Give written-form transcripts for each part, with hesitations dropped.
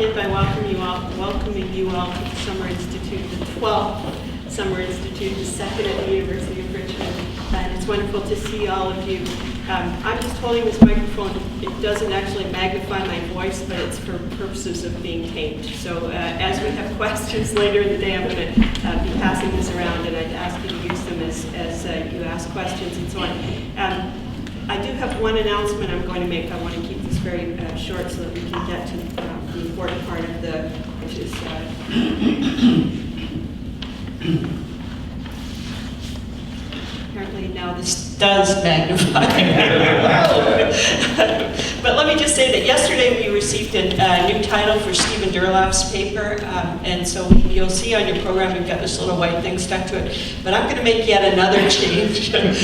begin by welcoming you all to the Summer Institute, the 12th Summer Institute, the second at the University of Richmond. And it's wonderful to see all of you. I'm just holding this microphone. It doesn't actually magnify my voice, but it's for purposes of being taped. So as we have questions later in the day, I'm going to be passing this around, and I'd ask you to use them as you ask questions and so on. I do have one announcement I'm going to make. I want to keep this very short so that we can get to the important part of which is apparently now this does magnify. But let me just say that yesterday we received a new title for Stephen Durlaff's paper, and so you'll see on your program we've got this little white thing stuck to it. But I'm going to make yet another change, and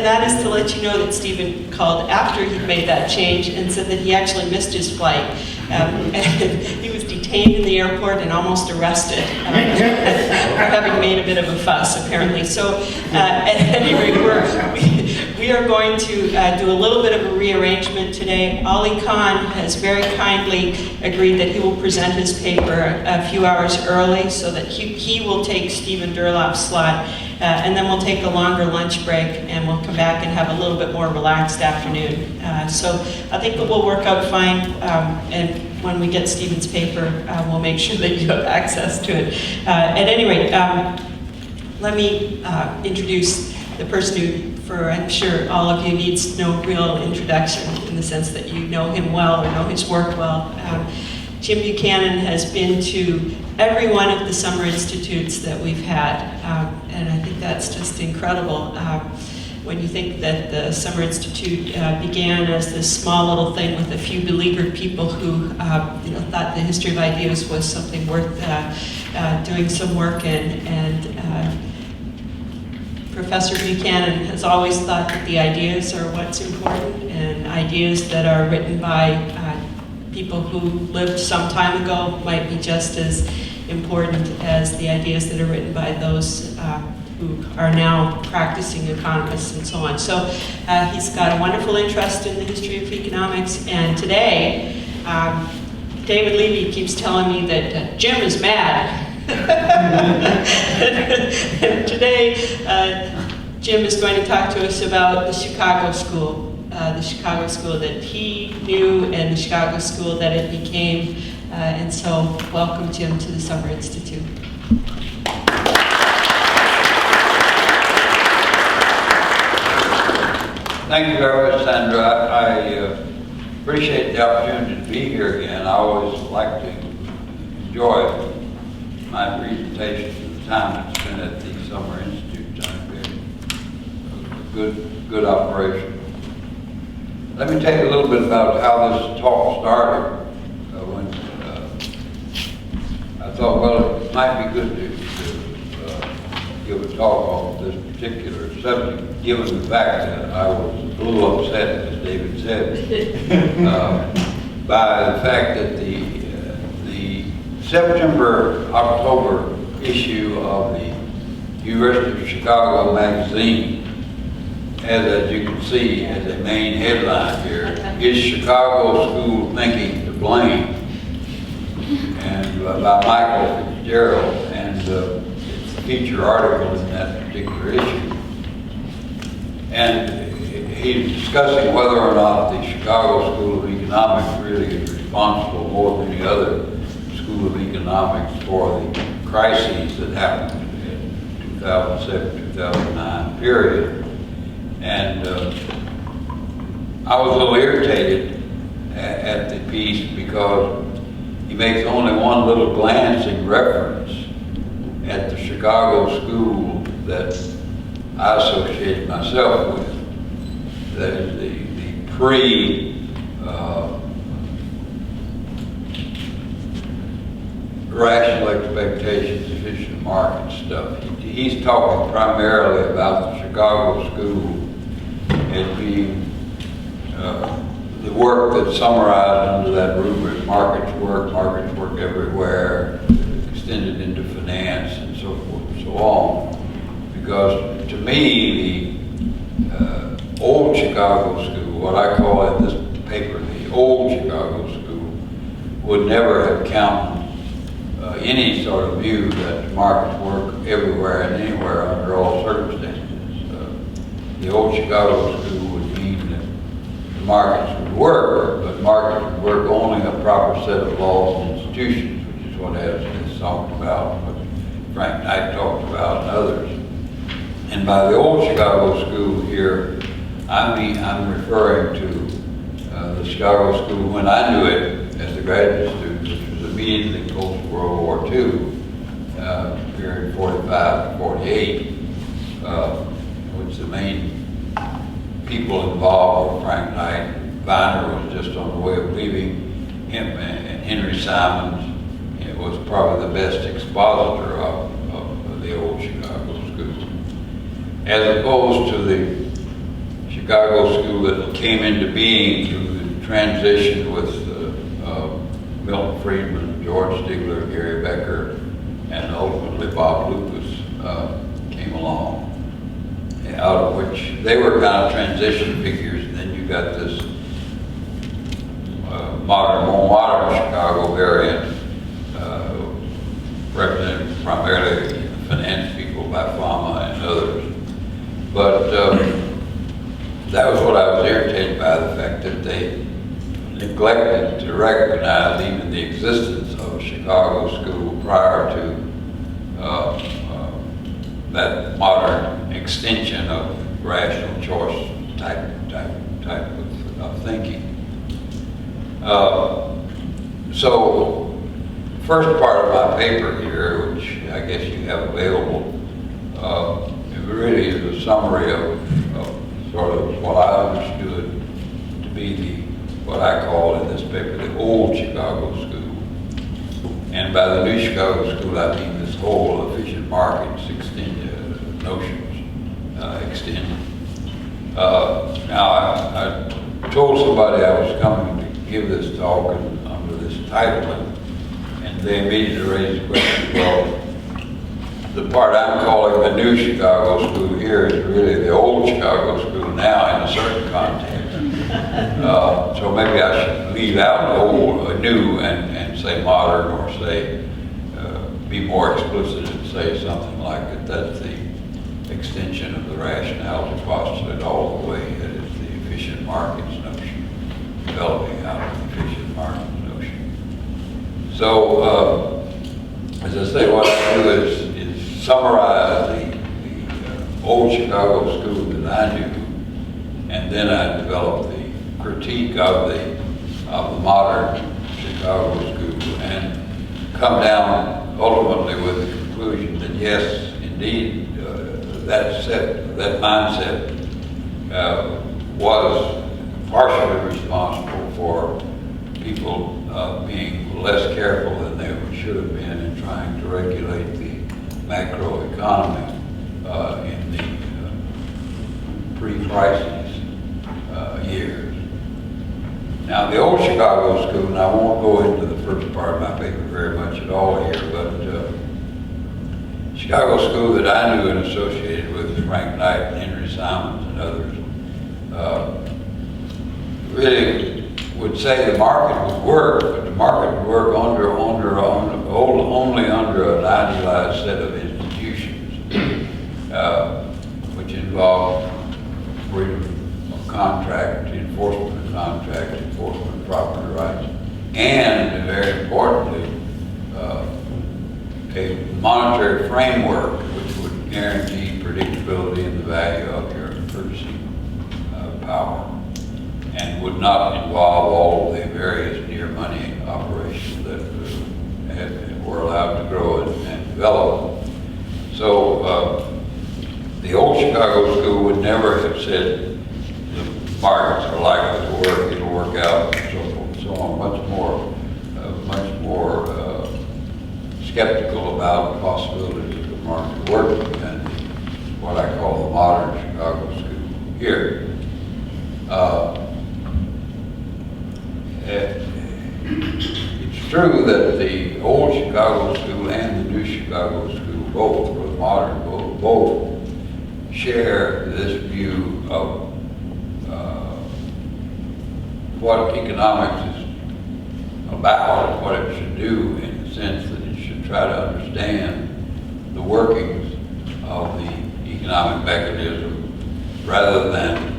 that is to let you know that Stephen called after he made that change and said that he actually missed his flight. And he was detained in the airport and almost arrested for having made a bit of a fuss, apparently. So at any rate, we are going to do a little bit of a rearrangement today. Ali Khan has very kindly agreed that he will present his paper a few hours early so that he will take Stephen Durlaff's slot, and then we'll take a longer lunch break and we'll come back and have a little bit more relaxed afternoon. So I think it will work out fine, and when we get Stephen's paper, we'll make sure that you have access to it. At any rate, let me introduce the person who, I'm sure all of you, needs no real introduction in the sense that you know him well or know his work well. Jim Buchanan has been to every one of the summer institutes that we've had, and I think that's just incredible. When you think that the Summer Institute began as this small little thing with a few beleaguered people who thought the history of ideas was something worth doing some work in, and Professor Buchanan has always thought that the ideas are what's important, and ideas that are written by people who lived some time ago might be just as important as the ideas that are written by those who are now practicing economists and so on. So he's got a wonderful interest in the history of economics, and today, David Levy keeps telling me that Jim is mad. And today, Jim is going to talk to us about the Chicago School that he knew and the Chicago School that it became. And so, welcome, Jim, to the Summer Institute. Thank you very much, Sandra. I appreciate the opportunity to be here again. I always like to enjoy my presentations and the time that's spent at the Summer Institute. It's been a good operation. Let me tell you a little bit about how this talk started. When I thought, well, it might be good to give a talk on this particular subject, given the fact that I was a little upset, as David said, by the fact that the September-October issue of the University of Chicago magazine, as you can see as a main headline here, is Chicago School Thinking to Blame? And by Michael Fitzgerald, and it's a feature article in that particular issue. And he's discussing whether or not the Chicago School of Economics really is responsible more than any other School of Economics for the crises that happened in 2007-2009 period. And I was a little irritated at the piece because he makes only one little glancing reference at the Chicago School that I associate myself with. That is the rational expectations, efficient market stuff. He's talking primarily about the Chicago School as being the work that's summarized under that rubric: markets work everywhere, extended into finance, and so forth and so on. Because to me, the old Chicago School, what I call in this paper the old Chicago School, would never have counted any sort of view that markets work everywhere and anywhere under all circumstances. The old Chicago school would mean that the markets would work, but markets would work only a proper set of laws and institutions, which is what has talked about, what Frank Knight talked about, and others. And by the old Chicago school here, I'm referring to the Chicago school when I knew it as a graduate student, which was immediately post World War II, period 45 to 48, which the main people involved were Frank Knight. Viner was just on the way of leaving. Him and Henry Simons was probably the best expositor of the old Chicago school, as opposed to the Chicago school that came into being through the transition with Milton Friedman, George Stigler, Gary Becker, and ultimately Bob Lucas came along, out of which they were kind of transition figures. And then you got this more modern Chicago variant, represented primarily finance people by Fama and others. But that was what I was irritated by, the fact that they neglected to recognize even the existence of a Chicago school prior to that modern extension of rational choice type of thinking. So, first part of my paper here, which I guess you have available, it really is a summary of sort of what I understood to be what I call in this paper the old Chicago school. And by the new Chicago school, I mean this whole efficient markets notions extended. Now, I told somebody I was coming to give this talk under this title, and they immediately raised the question, well, the part I'm calling the new Chicago school here is really the old Chicago school now in a certain context. So maybe I should leave out old, new, and say modern, or say, be more explicit and say something like that that's the extension of the rationality postulate all the way, that is the efficient markets notion, developing out of the efficient markets notion. So, as I say, what I do is summarize the old Chicago school that I knew, and then I develop the critique of the modern Chicago school, and come down ultimately with the conclusion that yes, indeed, that mindset was partially responsible for people being less careful than they should have been in trying to regulate the macroeconomy in the pre-crisis years. Now, the old Chicago school, and I won't go into the first part of my paper very much at all here, but Chicago school that I knew and associated with Frank Knight and Henry Simons and others really would say the market would work, but the market would work only under an idealized set of institutions, which involve freedom of contract, enforcement of contract, enforcement of property rights, and very importantly, a monetary framework which would guarantee predictability in the value of your purchasing power, and would not involve all of the various near money operations that were allowed to grow and develop. So the old Chicago school would never have said the markets are likely to work, it'll work out, and so forth and so on. Much more skeptical about the possibilities of the market working than what I call the modern Chicago school here. It's true that the old Chicago school and the new Chicago school, both, or the modern, both share this view of what economics is about, do, in the sense that it should try to understand the workings of the economic mechanism rather than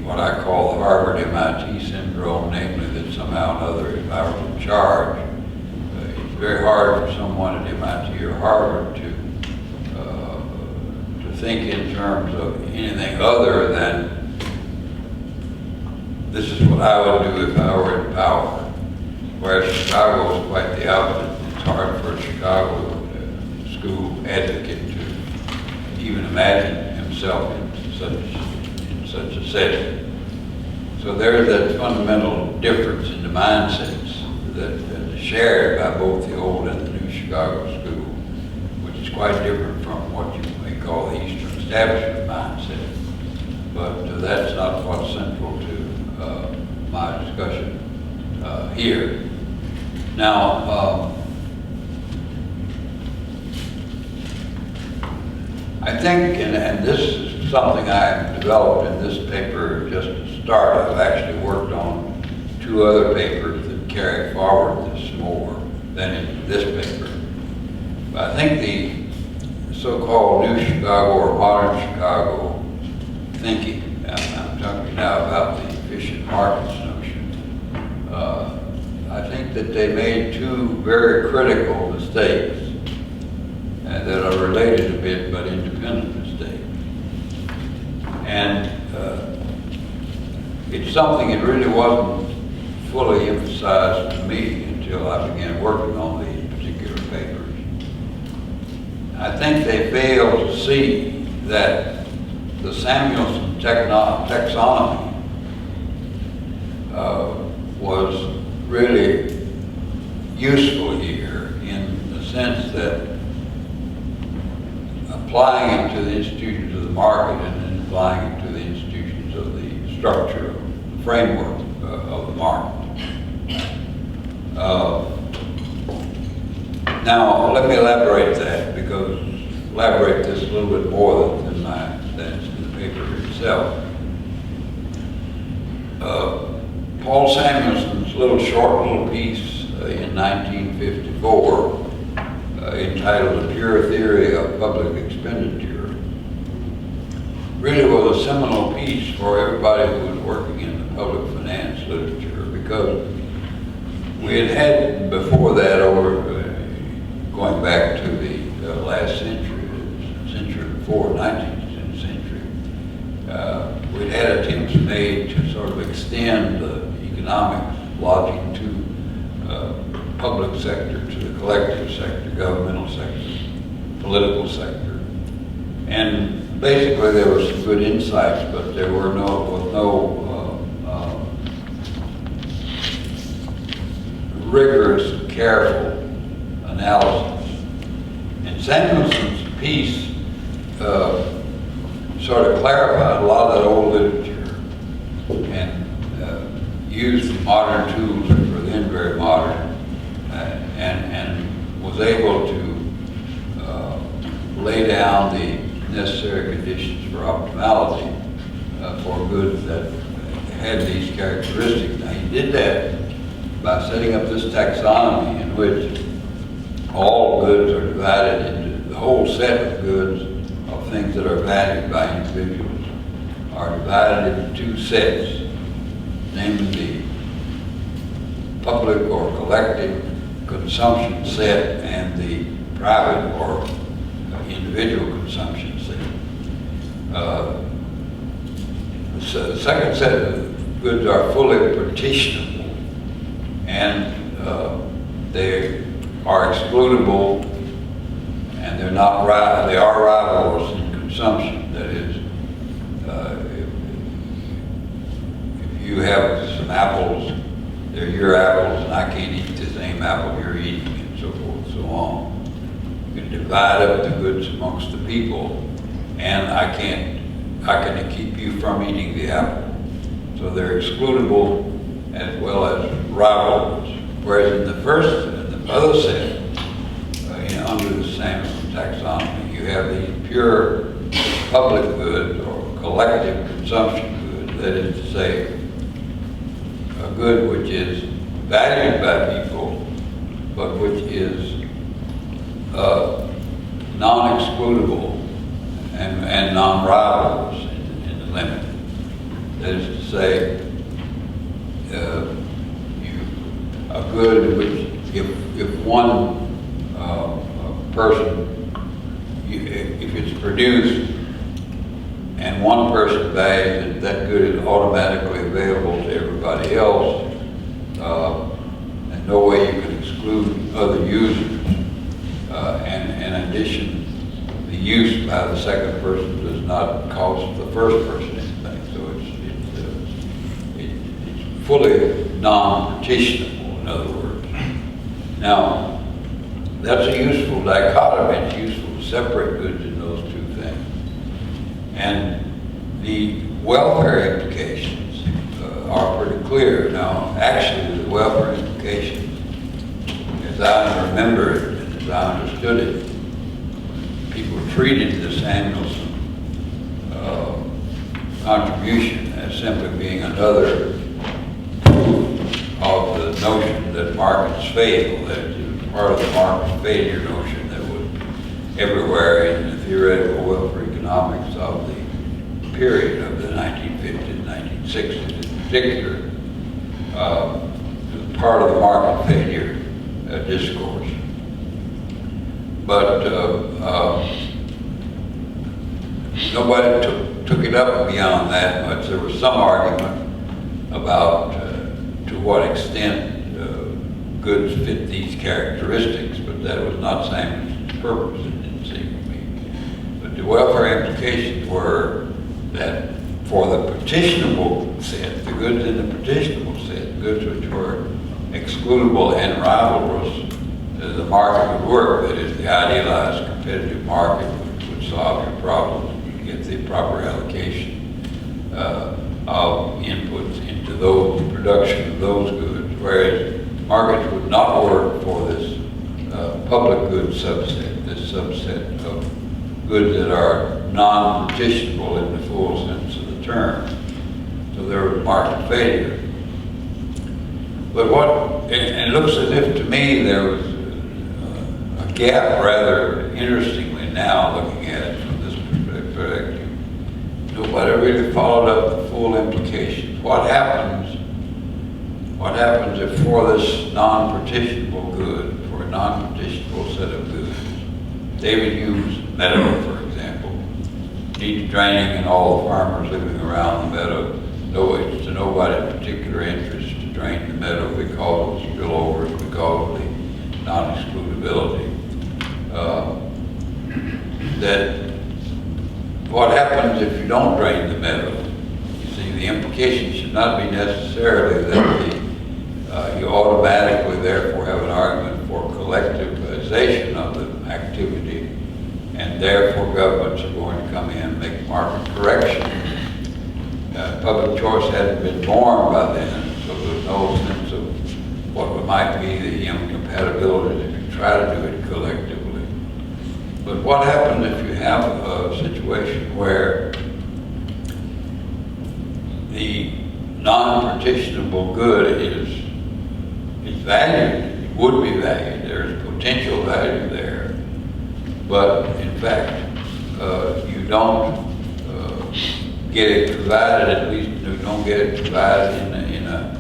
what I call the Harvard-MIT syndrome, namely that somehow or other, if I was in charge, it's very hard for someone at MIT or Harvard to think in terms of anything other than this is what I would do if I were in power. Whereas Chicago is quite the opposite. It's hard for a Chicago school advocate to even imagine himself in such a setting. So there's that fundamental difference in the mindsets that is shared by both the old and the new Chicago school, which is quite different from what you may call the Eastern establishment mindset. But that's not what's central to my discussion here. Now, I think, and this is something I developed in this paper just to start. I've actually worked on 2 other papers that carry forward this more than in this paper. But I think the so-called New Chicago or Modern Chicago thinking, I'm talking now about the efficient markets notion, I think that they made 2 very critical mistakes that are related a bit but independent mistakes. And it's something that really wasn't fully emphasized to me until I began working on these particular papers. I think they failed to see that the Samuelson taxonomy was really useful here in the sense that applying it to the institutions of the market and then applying it to the institutions of the structure, the framework of the market. Now, let me elaborate this a little bit more than my stance in the paper itself. Paul Samuelson's short piece in 1954 entitled "A Pure Theory of Public Expenditure" really was a seminal piece for everybody who was working in the public finance literature, because we had before that, going back to the last century before, 19th century, we'd had attempts made to sort of extend the economics logic to public sector, to the collective sector, governmental sector, political sector. And basically there were some good insights, but there was no rigorous, careful analysis. And Samuelson's piece sort of clarified a lot of that old literature and used modern tools that were then very modern, and was able to lay down the necessary conditions for optimality for goods that had these characteristics. Now, he did that by setting up this taxonomy in which all goods are divided into the whole set of goods of things that are valued by individuals are divided into 2 sets, namely the public or collective consumption set and the private or individual consumption set. The second set of goods are fully partitionable, and they are excludable, and they are rivals in consumption. That is, if you have some apples, they're your apples, and I can't eat the same apple you're eating, and so forth and so on. You can divide up the goods amongst the people, and I can keep you from eating the apple. So they're excludable as well as rivals. Whereas in the other set, under the Samuelson taxonomy, you have the pure public good or collective consumption good. That is to say, a good which is valued by people but which is non-excludable and non-rivalrous in the limit. That is to say, a good which, if one person, if it's produced and one person values it, that good is automatically available to everybody else, and no way you can exclude other users. And in addition, the use by the second person does not cost the first person anything. So it's fully non-partitionable, in other words. Now, that's a useful dichotomy. It's useful to separate goods in those two things. And the welfare implications are pretty clear. Now, actually, the welfare implications, as I remember it and as I understood it, people treated the Samuelson contribution as simply being another proof of the notion that markets fail, that it was part of the market failure notion that was everywhere in the theoretical welfare economics of the period of the 1950s, 1960s in particular, part of the market failure discourse. But nobody took it up beyond that much. There was some argument about to what extent goods fit these characteristics, but that was not Samuelson's purpose, it didn't seem to me. But the welfare implications were that for the partitionable set, the goods in the partitionable set, goods which were excludable and rivalrous, the market would work. That is, the idealized competitive market would solve your problems. You get the proper allocation of inputs into those production of those goods, whereas markets would not work for this public goods subset, this subset of goods that are non-partitionable in the full sense of the term. So there was market failure. But it looks as if to me there was a gap, rather interestingly now looking at it from this perspective. Nobody really followed up the full implications. What happens if for this non-partitionable good, for a non-partitionable set of goods, David Hume's meadow, for example, needs draining and all the farmers living around the meadow, it's to nobody's particular interest to drain the meadow because of spillovers, because of the non-excludability. That what happens if you don't drain the meadow? You see, the implication should not be necessarily that you automatically therefore have an argument for collectivization of the activity, and therefore governments are going to come in and make market corrections. Public choice hadn't been born by then, so there's no sense of what might be the incompatibilities if you try to do it collectively. But what happens if you have a situation where the non-partitionable good is valued, it would be valued, there's potential value there, but in fact you don't get it provided, at least you don't get it provided in a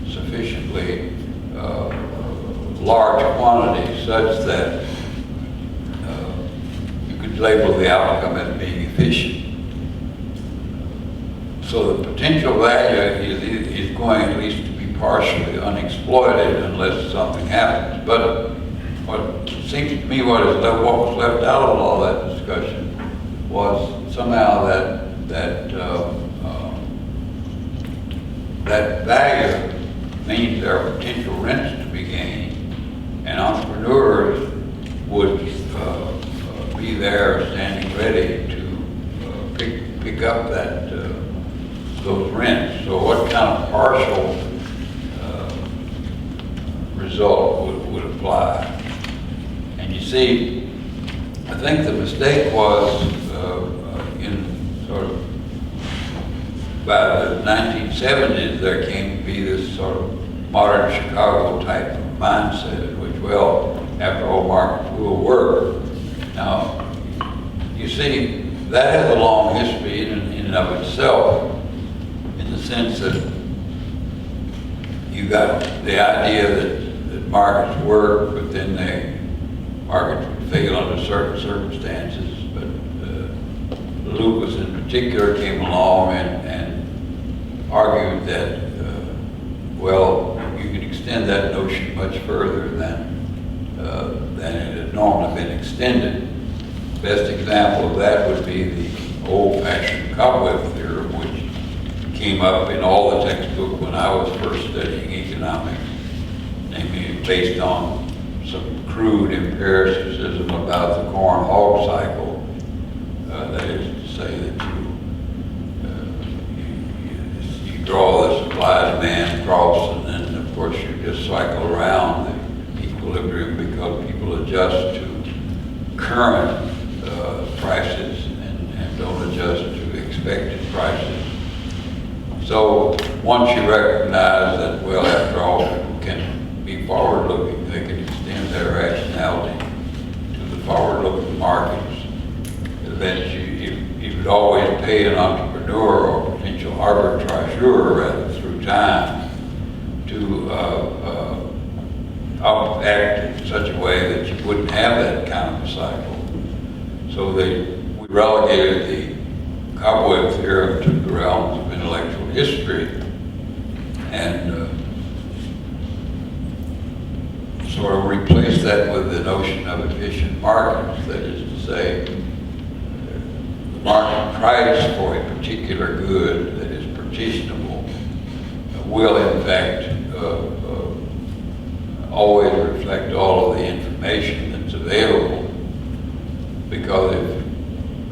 sufficiently large quantity such that you could label the outcome as being efficient. So the potential value is going at least to be partially unexploited unless something happens. But what seems to me what was left out of all that discussion was somehow that value means there are potential rents to be gained, and entrepreneurs would be there standing ready to pick up those rents. So what kind of partial result would apply? And you see, I think the mistake was in sort of by the 1970s, there came to be this sort of modern Chicago type of mindset in which well, after all, markets will work. Now, you see, that has a long history in and of itself, in the sense that you got the idea that markets work, but then markets would fail under certain circumstances. But Lucas in particular came along and argued that, well, you can extend that notion much further than it had normally been extended. Best example of that would be the old-fashioned cobweb theorem, which came up in all the textbooks when I was first studying economics, namely based on some crude empiricism about the corn hog cycle. That is to say that you draw the supply-demand cross, and then of course you just cycle around the equilibrium because people adjust to current prices and don't adjust to expected prices. So once you recognize that, well, after all, people can be forward-looking, they can extend their rationality to the forward-looking markets, that you would always pay an entrepreneur or potential arbitrageur, rather, through time to act in such a way that you wouldn't have that kind of a cycle. So we relegated the cobweb theorem to the realms of intellectual history and sort of replaced that with the notion of efficient markets. That is to say, the market price for a particular good that is partitionable will in fact always reflect all of the information that's available, because if it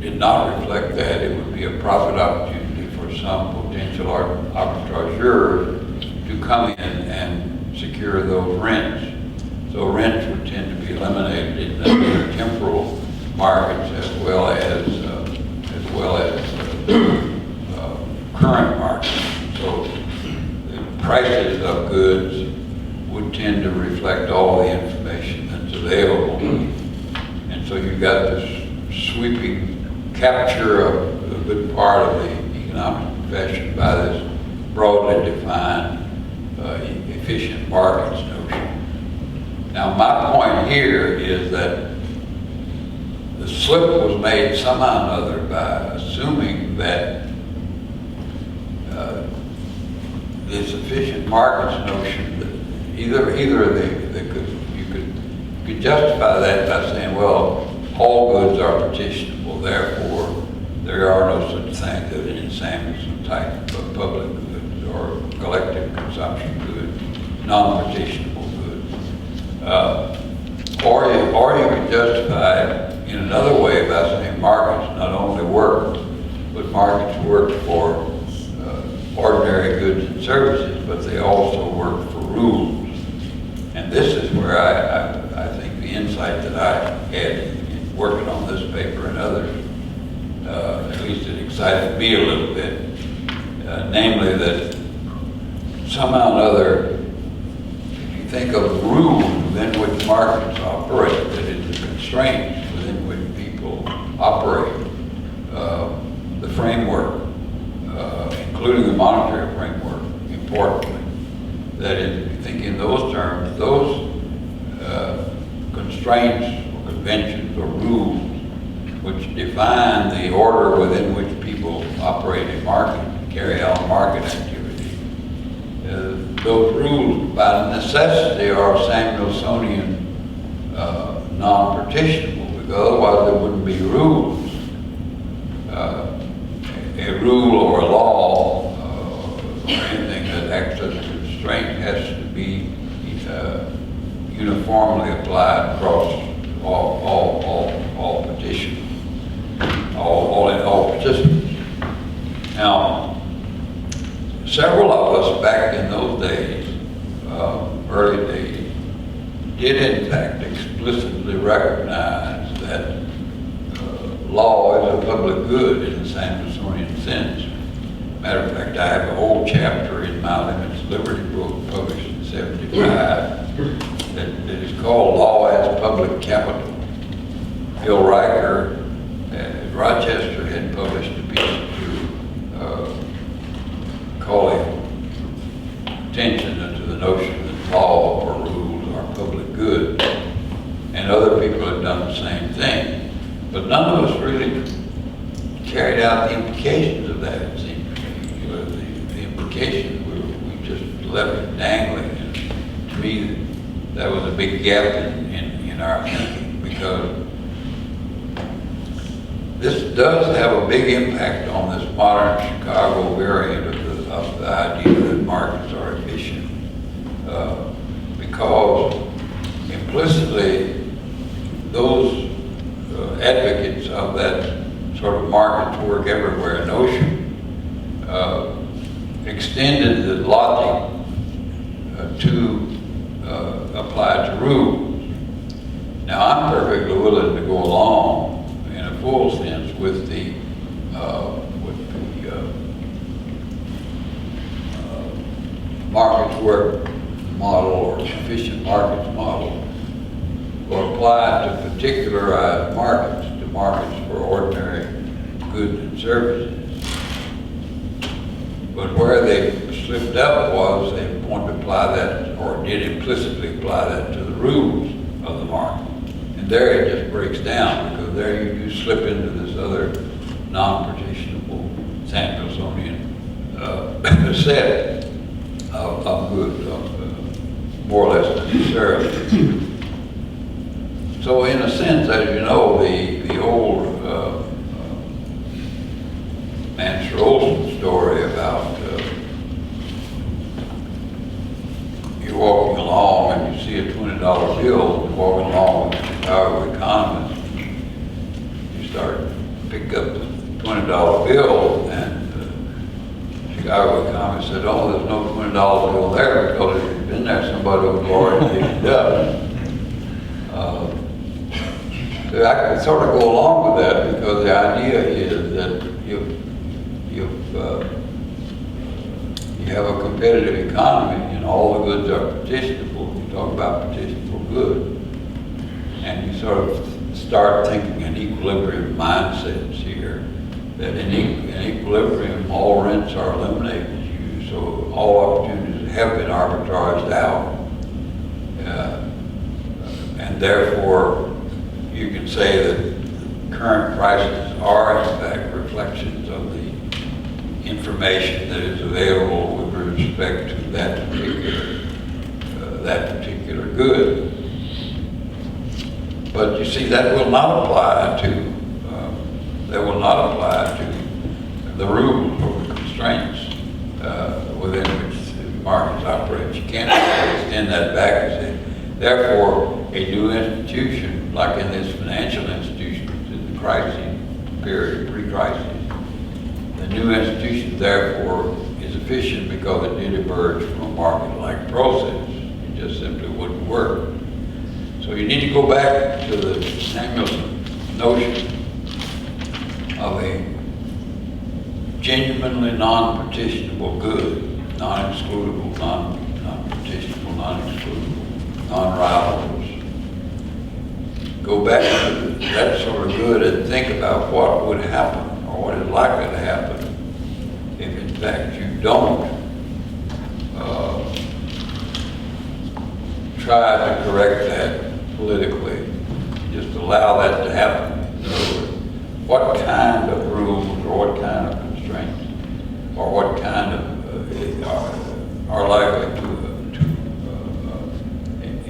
did not reflect that, it would be a profit opportunity for some potential arbitrageurs to come in and secure those rents. So rents would tend to be eliminated in the temporal markets as well as current markets. So the prices of goods would tend to reflect all the information that's available. And so you've got this sweeping capture of a good part of the economic profession by this broadly defined efficient markets notion. Now, my point here is that the slip was made somehow or other by assuming that this efficient markets notion, that you could justify that by saying, well, all goods are partitionable, therefore there are no such things as any Samuelson type of public goods or collective consumption goods, non-partitionable goods. Or you could justify it in another way by saying markets not only work, but markets work for ordinary goods and services, but they also work for rules. And this is where I think the insight that I had in working on this paper and others, at least it excited me a little bit, namely that somehow or other, if you think of rules within which markets operate, that is the constraints within which people operate, the framework, including the monetary framework, importantly. That is, if you think in those terms, those constraints or conventions or rules which define the order within which people operate a market, carry out market activity, those rules by necessity are Samuelsonian non-partitionable, because otherwise there wouldn't be rules. A rule or a law or anything that acts as a constraint has to be uniformly applied across all petitions, all participants. Now, several of us back in those days, early days, did in fact explicitly recognize that law is a public good in the Samuelsonian sense. Matter of fact, I have a whole chapter in my Limits Liberty book published in '75 that is called Law as Public Capital. Bill Riker at Rochester had published a piece to calling attention to the notion that law or rules are public good, and other people have done the same thing. But none of us really carried out the implications of that, it seems to me. The implications, we just left it dangling. And to me, that was a big gap in our thinking, because this does have a big impact on this modern Chicago variant of the idea that markets are efficient, because implicitly those advocates of that sort of markets work everywhere notion extended the logic to apply to rules. Now, I'm perfectly willing to go along in a full sense with the markets work model or sufficient markets model, or apply to particularized markets, to markets for ordinary goods and services. But where they slipped up was they wanted to apply that, or did implicitly apply that, to the rules of the market. And there it just breaks down, because there you do slip into this other non-partitionable Samuelsonian set of goods, more or less necessarily. So in a sense, as you know, the old Mansur Olson story about you're walking along and you see a $20 bill, you're walking along with the Chicago economist, you start to pick up the $20 bill, and the Chicago economist said, oh, there's no $20 bill there, because if you'd been there, somebody would have already picked it up. So I can sort of go along with that, because the idea is that you have a competitive economy and all the goods are petitionable. You talk about petitionable goods, and you sort of start thinking in equilibrium mindsets here, that in equilibrium all rents are eliminated to you, so all opportunities have been arbitraged out, and therefore you can say that current prices are in fact reflections of the information that is available with respect to that particular good. But you see, that will not apply to the rules or the constraints within which the markets operate. You can't extend that back and say, therefore, a new institution, like in this financial institution in the crisis period, pre-crisis, the new institution, therefore, is efficient because it did emerge from a market-like process. It just simply wouldn't work. So you need to go back to the Samuelson notion of a genuinely non-petitionable good, non-excludable, non-petitionable, non-excludable, non-rivalable. Go back to that sort of good and think about what would happen, or what is likely to happen, if in fact you don't try to correct that politically, just allow that to happen. In other words, what kind of rules or what kind of constraints or what kind of are likely to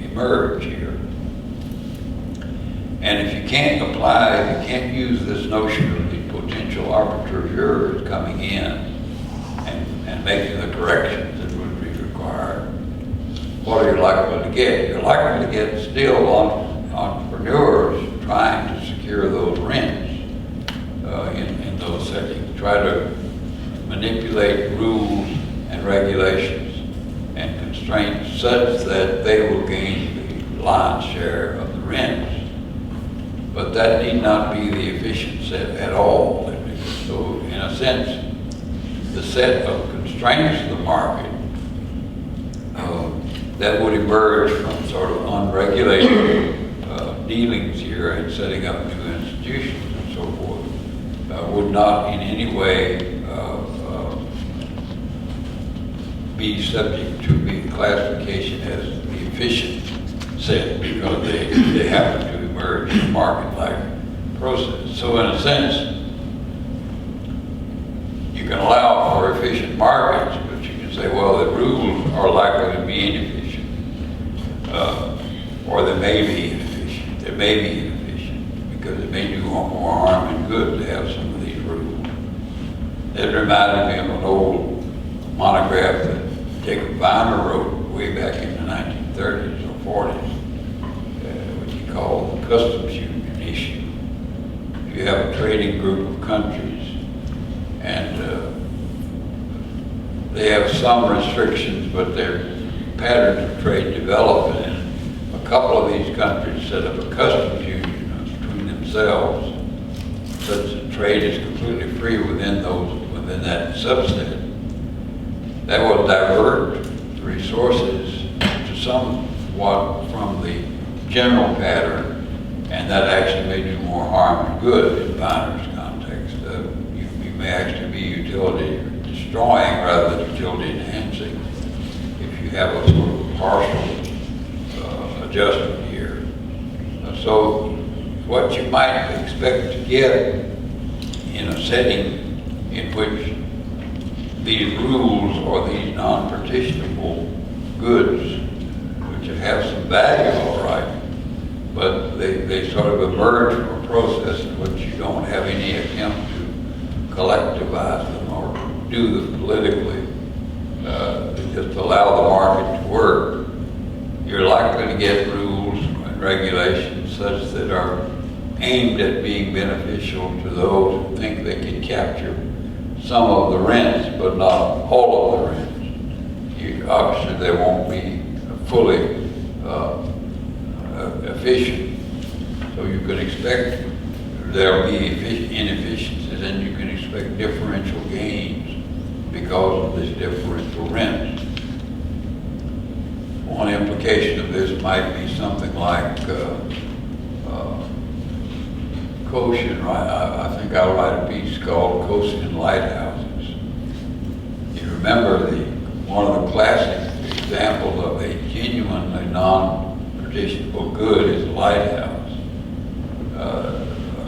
emerge here. And if you can't apply, if you can't use this notion of the potential arbitrageurs coming in and making the corrections that would be required, what are you likely to get? You're likely to get still entrepreneurs trying to secure those rents in those settings, try to manipulate rules and regulations and constraints such that they will gain the lion's share of the rents. But that need not be the efficient set at all. So in a sense, the set of constraints of the market that would emerge from sort of unregulated dealings here and setting up new institutions and so forth would not in any way be subject to the classification as the efficient set, because they happen to emerge in a market-like process. So in a sense, you can allow for efficient markets, but you can say, well, the rules are likely to be inefficient, or they may be inefficient. They may be inefficient because it may do more harm than good to have some of these rules. It reminded me of an old monograph that Jacob Weiner wrote way back in the 1930s or 40s, which he called the customs union issue. If you have a trading group of countries and they have some restrictions, but their patterns of trade develop, and a couple of these countries set up a customs union between themselves, such that trade is completely free within that subset. That will divert the resources to somewhat from the general pattern, and that actually may do more harm than good in Weiner's context. You may actually be utility destroying rather than utility enhancing if you have a sort of partial adjustment here. So what you might expect to get in a setting in which these rules or these non-partitionable goods, which have some value, all right, but they sort of emerge from a process in which you don't have any attempt to collectivize them or do them politically, just allow the market to work. You're likely to get rules and regulations such that are aimed at being beneficial to those who think they can capture some of the rents, but not all of the rents. Obviously, they won't be fully efficient. So you can expect there'll be inefficiencies, and you can expect differential gains because of this differential rent. One implication of this might be something like Cohesion, right? I think I'll write a piece called Cohesion Lighthouses. You remember one of the classic examples of a genuinely non-partitionable good is a lighthouse.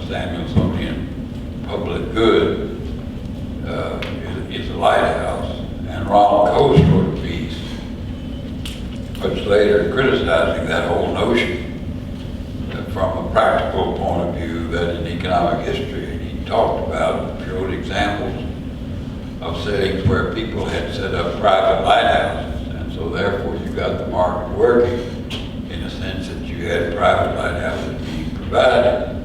Samuelsonian public good is a lighthouse. And Ronald Coase wrote a piece much later criticizing that whole notion from a practical point of view, that in economic history, and he talked about, showed examples of settings where people had set up private lighthouses, and so therefore you got the market working in a sense that you had private lighthouses being provided.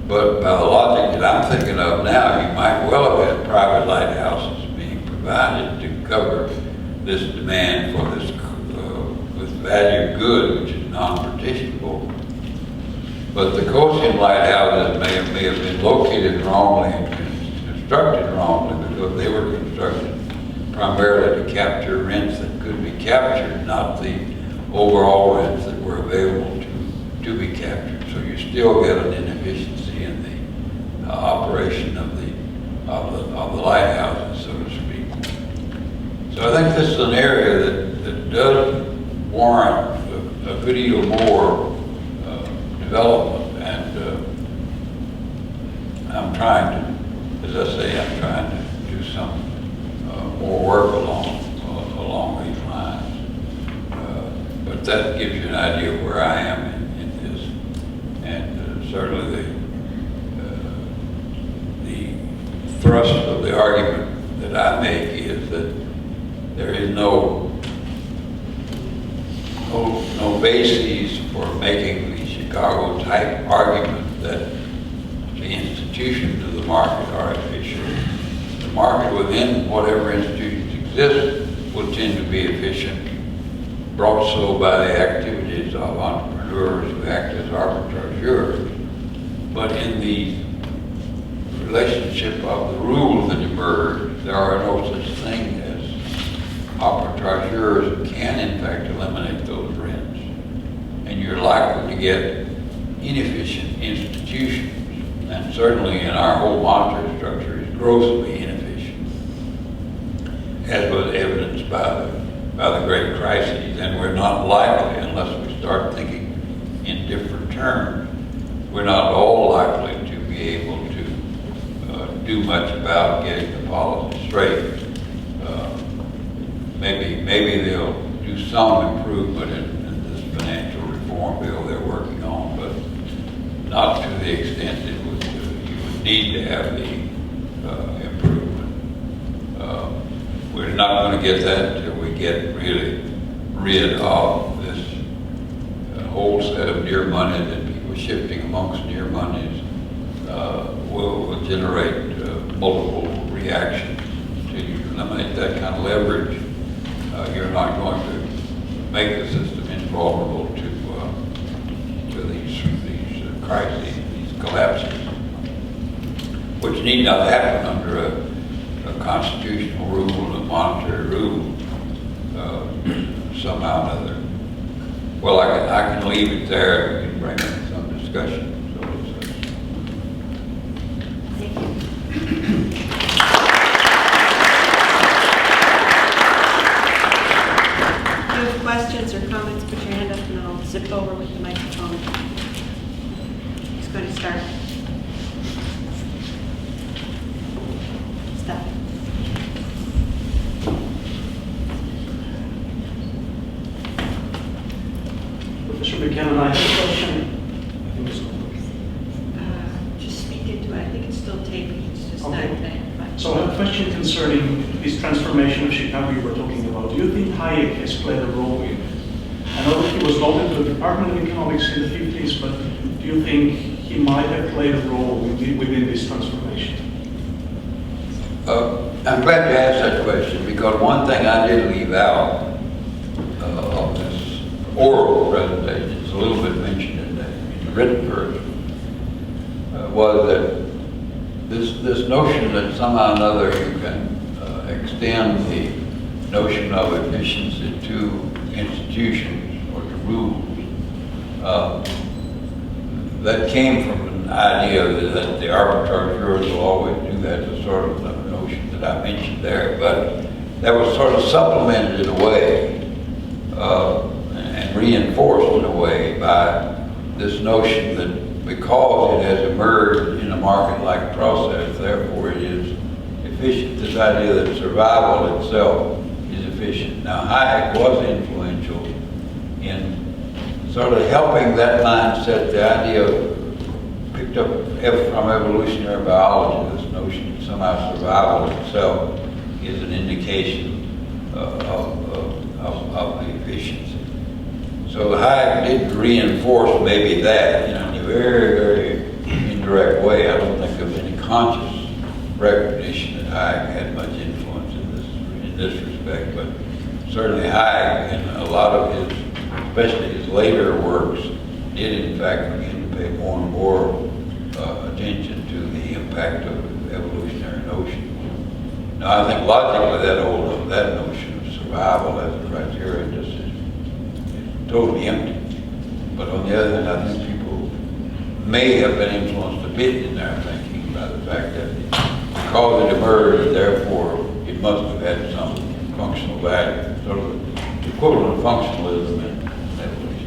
But by the logic that I'm thinking of now, you might well have had private lighthouses being provided to cover this demand for this valued good, which is non-partitionable. But the Cohesion lighthouses may have been located wrongly and constructed wrongly, because they were constructed primarily to capture rents that could be captured, not the overall rents that were available to be captured. So you still get an inefficiency in the operation of the lighthouses, so to speak. So I think this is an area that does warrant a good deal more development, and I'm trying to, as I say, I'm trying to do some more work along these lines. But that gives you an idea of where I am in this, and certainly the thrust of the argument that I make is that there is no basis for making the Chicago-type argument that the institutions of the market are efficient. The market within whatever institutions exist will tend to be efficient, brought so by the activities of entrepreneurs who act as arbitrageurs. But in the relationship of the rules that emerge, there are no such thing as arbitrageurs who can, in fact, you're likely to get inefficient institutions. And certainly in our whole monetary structure is grossly inefficient, as was evidenced by the great crises. And we're not likely, unless we start thinking in different terms, we're not all likely to be able to do much about getting the policy straight. Maybe they'll do some improvement in this financial reform bill they're working on, but not to the extent it would, you would need to have the improvement. We're not going to get that until we get really rid of this whole set of near money that people shifting amongst near monies will generate multiple reactions. Until you eliminate that kind of leverage, you're not going to make the system invulnerable to these crises, these collapses, which need not happen under a constitutional rule, a monetary rule, somehow or another. Well, I can leave it there. We can bring in some discussion. Questions or comments, put your hand up and I'll zip over with the microphone. Who's going to start? Stop. Professor Buchanan, I have a question. I think it's Just speak into it. I think it's still taping. It's just Okay. not that. So I have a question concerning this transformation of Chicago you were talking about. Do you think Hayek has played a role in it? I know that he was voted to the Department of Economics in the 50s, but do you think he might have played a role within this transformation? I'm glad you asked that question, because one thing I did leave out of this oral presentation, it's a little bit mentioned in the written version, was that this notion that somehow or another you can extend the notion of efficiency to institutions or to rules, that came from an idea that the arbitrageurs will always do that, the sort of notion that I mentioned there, but that was sort of supplemented in a way and reinforced in a way by this notion that because it has emerged in a market-like process, therefore it is efficient. This idea that survival itself is efficient. Now, Hayek was influential in sort of helping that mindset, the idea picked up from evolutionary biology, this notion that somehow survival itself is an indication of the efficiency. So Hayek did reinforce maybe that in a very, very indirect way. I don't think there's any conscious recognition that Hayek had much influence in this respect, but certainly Hayek and a lot of his, especially his later works, did in fact begin to pay more and more attention to the impact of evolutionary notions. Now I think logically that notion of survival as a criterion just is totally empty. But on the other hand, I think people may have been influenced a bit in their thinking by the fact that because it emerged, therefore it must have had some functional value, sort of the equivalent of functionalism in evolutionary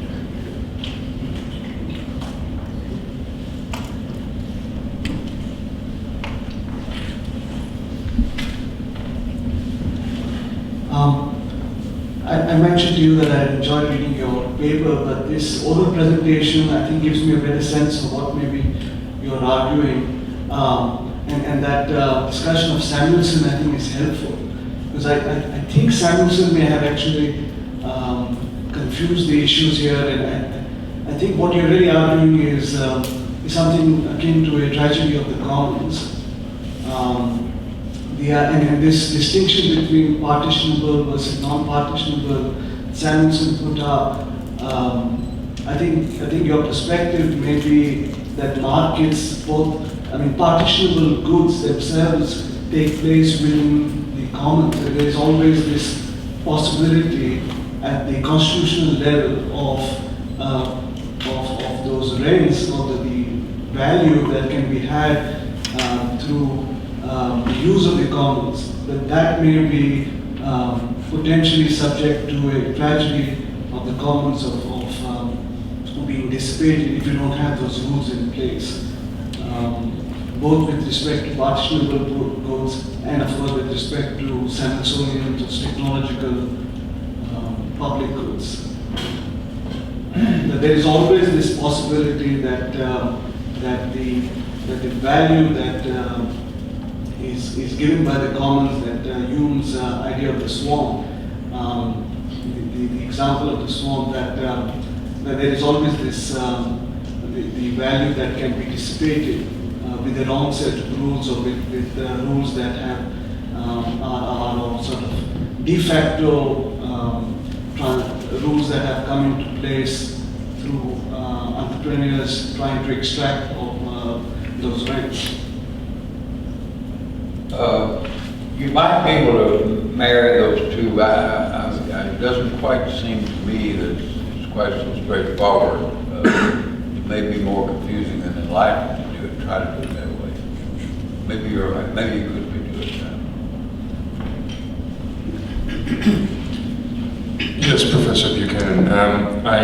I mentioned to you that I enjoyed reading your paper, but this oral presentation I think gives me a better sense of what maybe you're arguing, and that discussion of Samuelson I think is helpful, because I think Samuelson may have actually confused the issues here, and I think what you're really arguing is something akin to a tragedy of the commons. And this distinction between partitionable versus non-partitionable, Samuelson put up. I think your perspective may be that markets, partitionable goods themselves take place within the commons. There is always this possibility at the constitutional level of those rents or the value that can be had through the use of the commons, that may be potentially subject to a tragedy of the commons of being dissipated if you don't have those rules in place, both with respect to partitionable goods and of course with respect to Smithsonian, those technological public goods. There is always this possibility that the value that is given by the commons, that Hume's idea of the swarm, the example of the swarm, that there is always this the value that can be dissipated with the wrong set of rules, or with rules that have are sort of de facto rules that have come into place through entrepreneurs trying to extract of those rents. You might be able to marry those two. It doesn't quite seem to me that it's quite so straightforward. It may be more confusing than enlightening to do it. Try to do it that way. Maybe you're right. Maybe you could be doing that. Yes, Professor Buchanan. I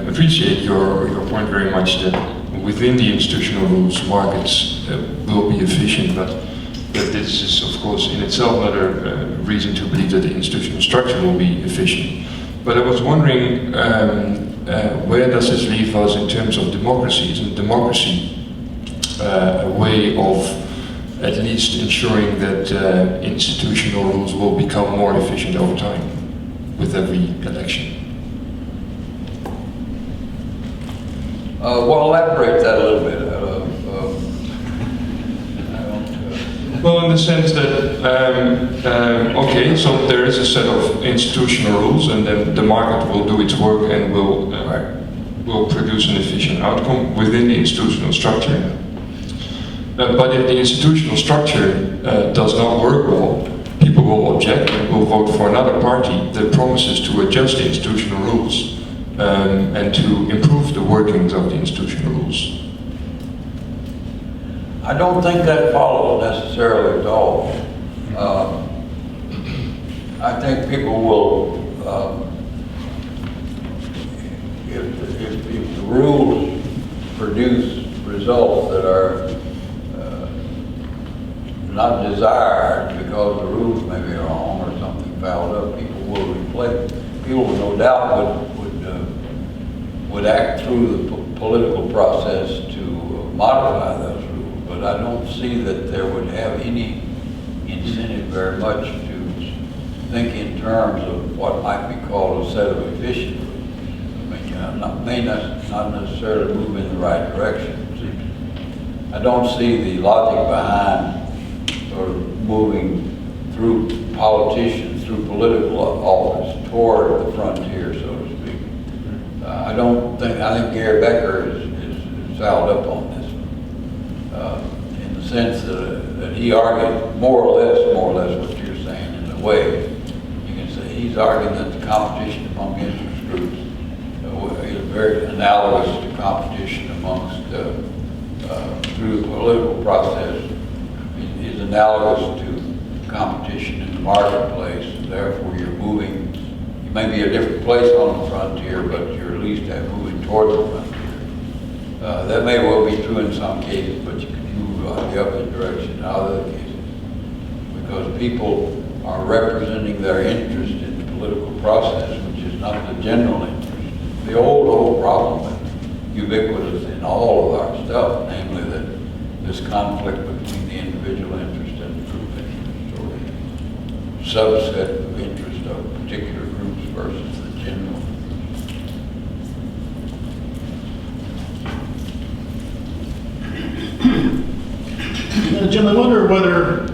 appreciate your point very much that within the institutional rules, markets will be efficient, but that this is, of course, in itself not a reason to believe that the institutional structure will be efficient. But I was wondering, where does this leave us in terms of democracy? Isn't democracy a way of at least ensuring that institutional rules will become more efficient over time with every election? Well, elaborate that a little bit. Well, in the sense that, okay, so there is a set of institutional rules, and then the market will do its work and will produce an efficient outcome within the institutional structure. But if the institutional structure does not work well, people will object and will vote for another party that promises to adjust the institutional rules and to improve the workings of the institutional rules. I don't think that follows necessarily at all. I think people will, if the rules produce results that are not desired because the rules may be wrong or something fouled up, people will replace. People no doubt would act through the political process to modify those rules, but I don't see that there would have any incentive very much to think in terms of what might be called a set of efficient rules. I mean, not necessarily move in the right direction. I don't see the logic behind sort of moving through politicians, through political office toward the frontier, so to speak. I think Gary Becker is fouled up on this, in the sense that he argued more or less what you're saying in a way. You can say he's arguing that the competition among interest groups is very analogous to competition amongst, through the political process, is analogous to competition in the marketplace, and therefore you're moving. You may be a different place on the frontier, but you're at least moving toward the frontier. That may well be true in some cases, but you can move the opposite direction in other cases, because people are representing their interest in the political process, which is not the general interest. The old problem that's ubiquitous in all of our stuff, namely that this conflict between the individual interest and the group interest, or the subset of interest of particular groups versus the general. Jim, I wonder whether,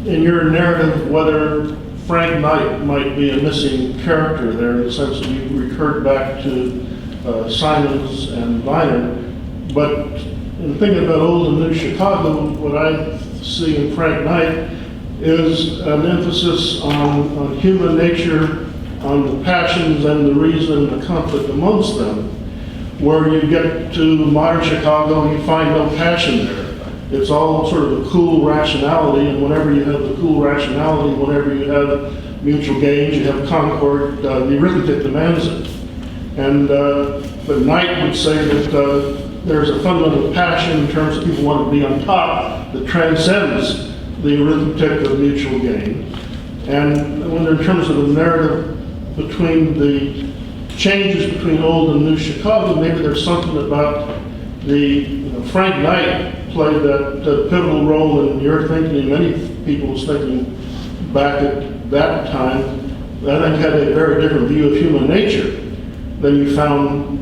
in your narrative, whether Frank Knight might be a missing character there, in the sense that you recurred back to Simons and Viner. But in thinking about old and new Chicago, what I see in Frank Knight is an emphasis on human nature, on the passions and the reason and the conflict amongst them. where you get to modern Chicago and you find no passion there. It's all sort of a cool rationality, and whenever you have the cool rationality, whenever you have mutual gains, you have concord, the arithmetic demands it. And but Knight would say that there's a fundamental passion in terms of people want to be on top that transcends the arithmetic of mutual gain. And when in terms of the narrative between the changes between old and new Chicago, maybe there's something about Frank Knight played that pivotal role in your thinking, and many people's thinking back at that time, I think had a very different view of human nature than you found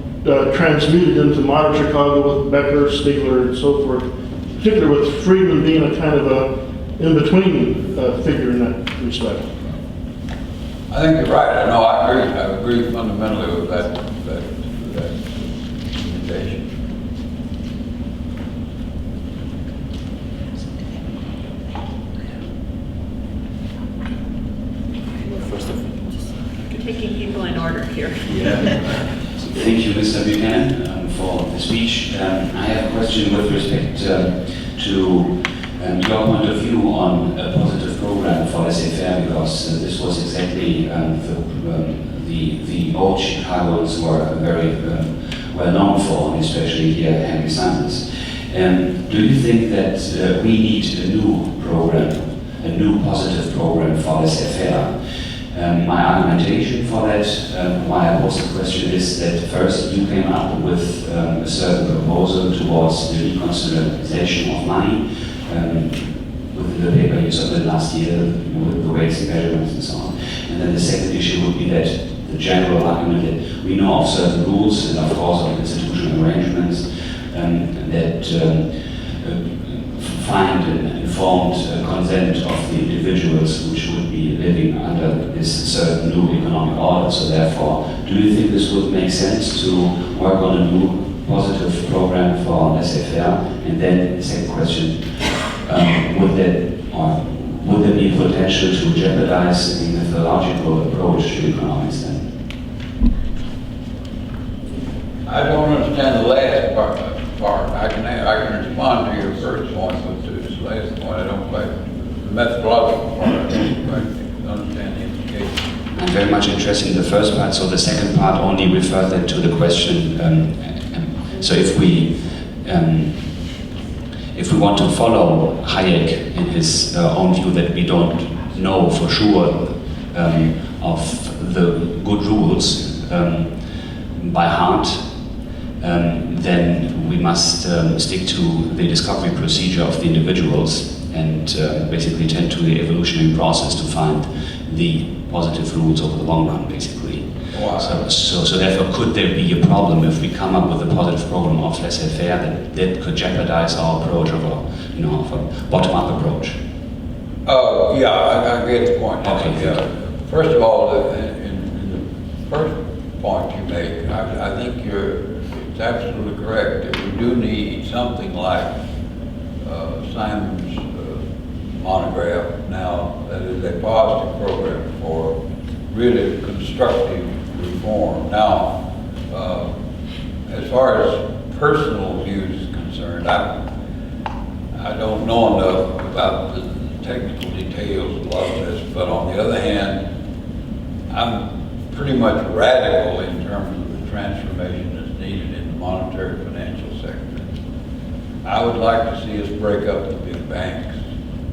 transmuted into modern Chicago with Becker, Stiegler, and so forth, particularly with Friedman being a kind of a in-between figure in that respect. I think you're right. I agree fundamentally with that invitation. Taking people in order here. Yeah. Thank you, Mr. Buchanan, for the speech. I have a question with respect to your point of view on a positive program for laissez-faire, because this was exactly the old Chicagoans were very well known for, and especially here Henry Sanders. Do you think that we need a new program, a new positive program for laissez-faire? My argumentation for that, why I posed the question, is that first you came up with a certain proposal towards the deconsolidation of money within the paper you submitted last year, with the weights and measurements and so on. And then the second issue would be that the general argument that we know of certain rules and of course of institutional arrangements that find an informed consent of the individuals which would be living under this certain new economic order. So therefore, do you think this would make sense to work on a new positive program for laissez-faire? And then the second question, would there be potential to jeopardize the methodological approach to economics then? I don't understand the last part. I can respond to your first point, but to this last point, I don't quite, the methodological part, I don't quite understand the implication. I'm very much interested in the first part, so the second part only referred then to the question, so if we want to follow Hayek in his own view that we don't know for sure of the good rules by heart, then we must stick to the discovery procedure of the individuals and basically tend to the evolutionary process to find the positive rules over the long run, basically. Wow. So therefore, could there be a problem if we come up with a positive program of laissez-faire that could jeopardize our approach of a bottom-up approach? Yeah, I get the point. Okay. Yeah. First of all, in the first point you make, I think it's absolutely correct that we do need something like Simon's monograph now, that is a positive program for really constructive reform. Now, as far as personal views is concerned, I don't know enough about the technical details of a lot of this, but on the other hand, I'm pretty much radical in terms of the transformation that's needed in the monetary financial sector. I would like to see us break up the big banks,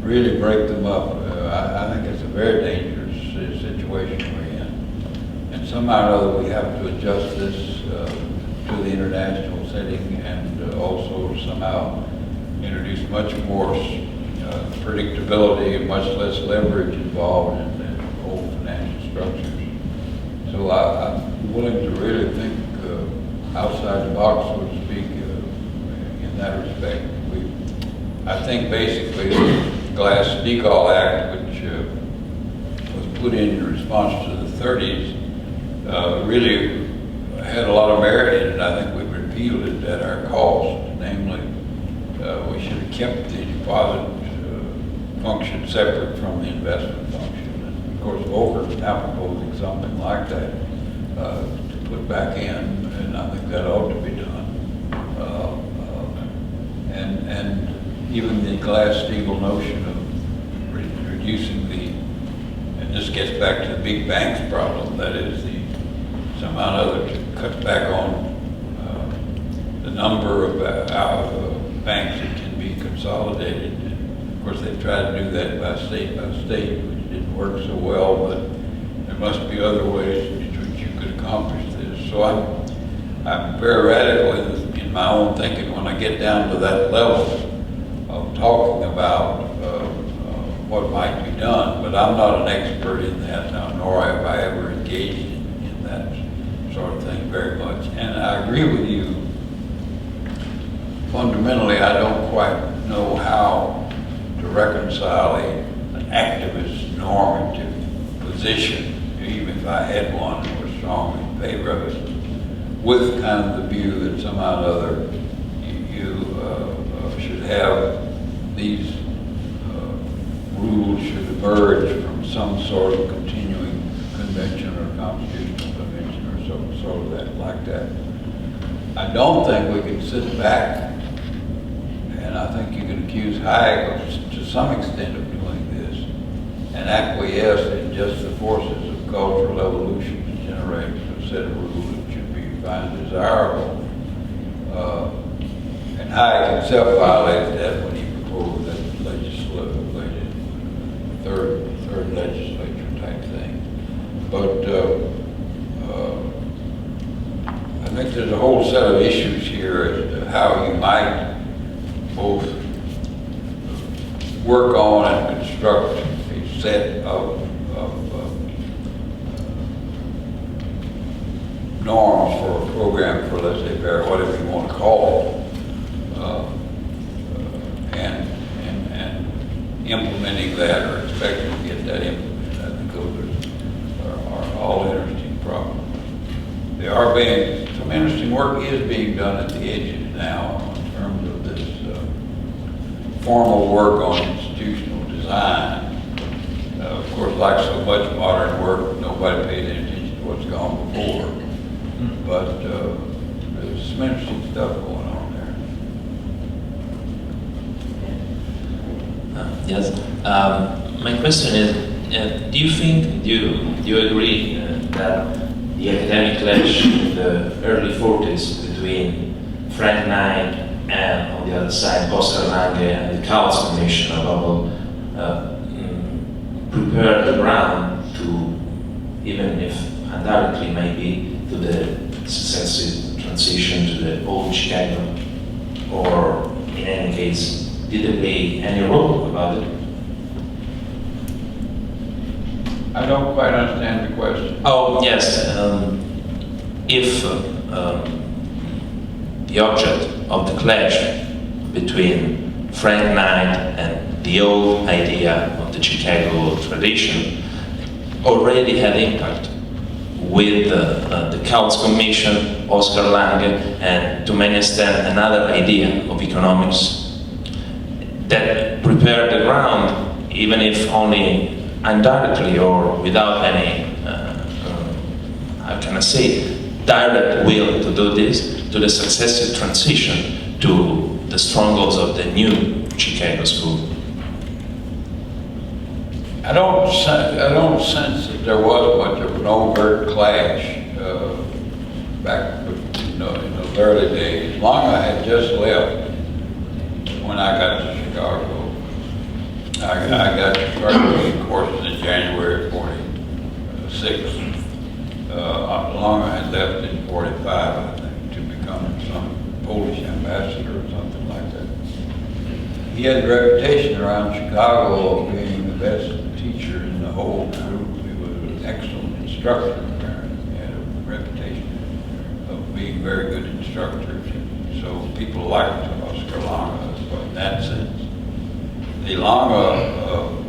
really break them up. I think it's a very dangerous situation we're in. And somehow or other we have to adjust this to the international setting and also somehow introduce much more predictability and much less leverage involved in old financial structures. So I'm willing to really think outside the box, so to speak, in that respect. I think basically the Glass-Steagall Act, which was put in response to the 30s, really had a lot of merit in it. I think we repealed it at our cost. Namely, we should have kept the deposit function separate from the investment function. And of course, Volcker is now proposing something like that to put back in, and I think that ought to be done. And even the Glass-Steagall notion of reducing the, and this gets back to the big banks problem, that is somehow or other to cut back on the number of banks that can be consolidated. And of course, they've tried to do that by state, which didn't work so well, but there must be other ways in which you could accomplish this. So I'm very radical in my own thinking when I get down to that level of talking about what might be done, but I'm not an expert in that now, nor have I ever engaged in that sort of thing very much. And I agree with you. Fundamentally, I don't quite know how to reconcile an activist normative position, even if I had one and was strongly in favor of it, with kind of the view that somehow or other you should have these rules should emerge from some sort of continuing convention or constitutional convention or sort of that like that. I don't think we can sit back, and I think you can accuse Hayek to some extent of doing this, and acquiesce in just the forces of cultural evolution to generate a set of rules that should be found desirable. And Hayek himself violated that when he proposed that third legislature type thing. But I think there's a whole set of issues here as to how you might both work on and construct a set of norms for a program for, let's say, whatever you want to call it, and implementing that or expecting to get that implemented. I think those are all interesting problems. There are some interesting work is being done at the edges now in terms of this formal work on institutional design. Of course, like so much modern work, nobody paid any attention to what's gone before. But there's some interesting stuff going on there. Yes. My question is, do you agree that the academic clash in the early 40s between Frank Knight and, on the other side, Oscar Lange and the Couch Commission above all, prepared the ground to, even if undoubtedly maybe, to the successive transition to the old Chicago, or in any case, did they play any role about it? I don't quite understand the question. Oh, yes. If the object of the clash between Frank Knight and the old idea of the Chicago tradition already had impact with the Couch Commission, Oscar Lange, and to many extent another idea of economics that prepared the ground, even if only indirectly or without any, how can I say, direct will to do this, to the successive transition to the strongholds of the new Chicago school. I don't sense that there was much of an overt clash back in those early days. Lange had just left when I got to Chicago. I got to start taking courses in January 46. Lange had left in 45, I think, to become some Polish ambassador or something like that. He had a reputation around Chicago of being the best teacher in the whole group. He was an excellent instructor, apparently. He had a reputation of being a very good instructor. So people liked Oscar Lange in that sense. The Lange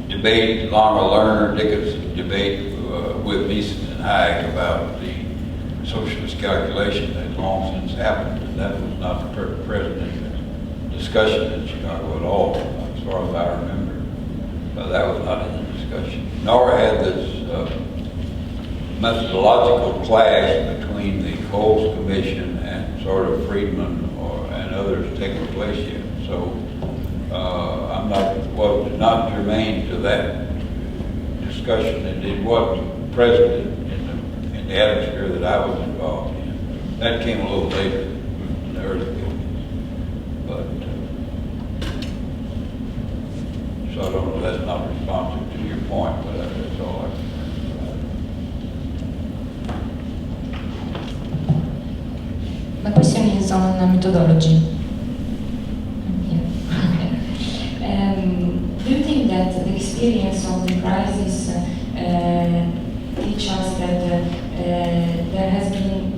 debate, Lange-Lerner-Dickinson debate with Mises and Hayek about the socialist calculation had long since happened, and that was not present in the discussion in Chicago at all, as far as I remember. That was not in the discussion. Nor had this methodological clash between the Coles Commission and sort of Friedman and others taking place yet. So I'm not germane to that discussion. It was present in the atmosphere that I was involved in. That came a little later in the early buildings. But so I don't know, that's not responsive to your point, but that's all I can say about it. My question is on methodology. Do you think that the experience of the crisis teach us that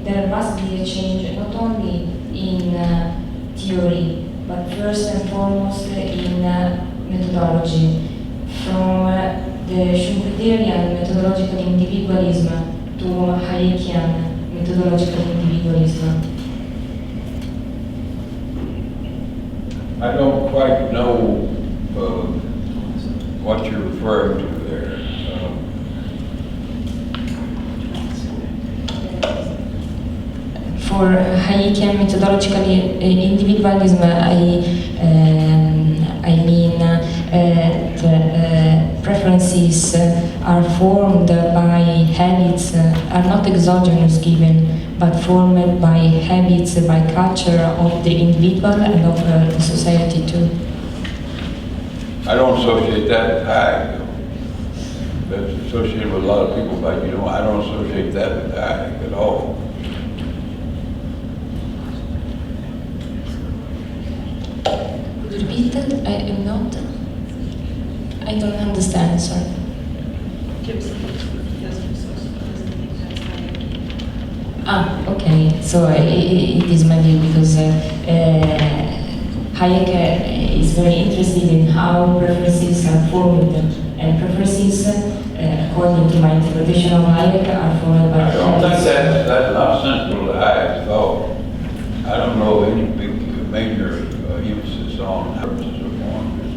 there must be a change not only in theory, but first and foremost in methodology, from the Schumpeterian methodological individualism to Hayekian methodological individualism? I don't quite know what you're referring to there. For Hayekian methodological individualism, I mean that preferences are formed by habits, are not exogenous given, but formed by habits, by culture of the individual and of the society too. I don't associate that with Hayek. That's associated with a lot of people, but I don't associate that with Hayek at all. Repeat that? I am not. I don't understand, sorry. Jepson doesn't think that's Hayek. Okay. So it is maybe because Hayek is very interested in how preferences are formed, and preferences, according to my interpretation of Hayek, are formed by I don't think habits. that's not central to Hayek's thought. I don't know of any big major emphasis on purposes of form. It's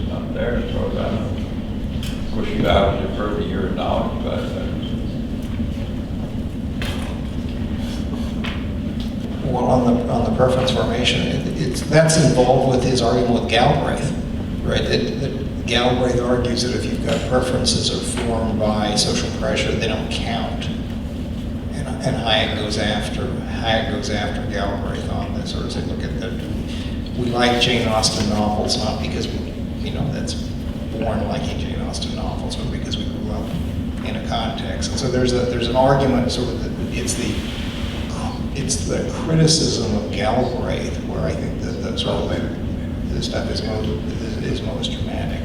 not there as far as I know. Of course, I would defer to your knowledge about that. Well, on the preference formation, that's involved with his argument with Galbraith, right? That Galbraith argues that if you've got preferences are formed by social pressure, they don't count. And Hayek goes after Galbraith on this, or say, look at that. We like Jane Austen novels not because that's born liking Jane Austen novels, but because we grew up in a context. And so there's an argument, sort of, that it's the criticism of Galbraith where I think that the sort of the stuff is most dramatic.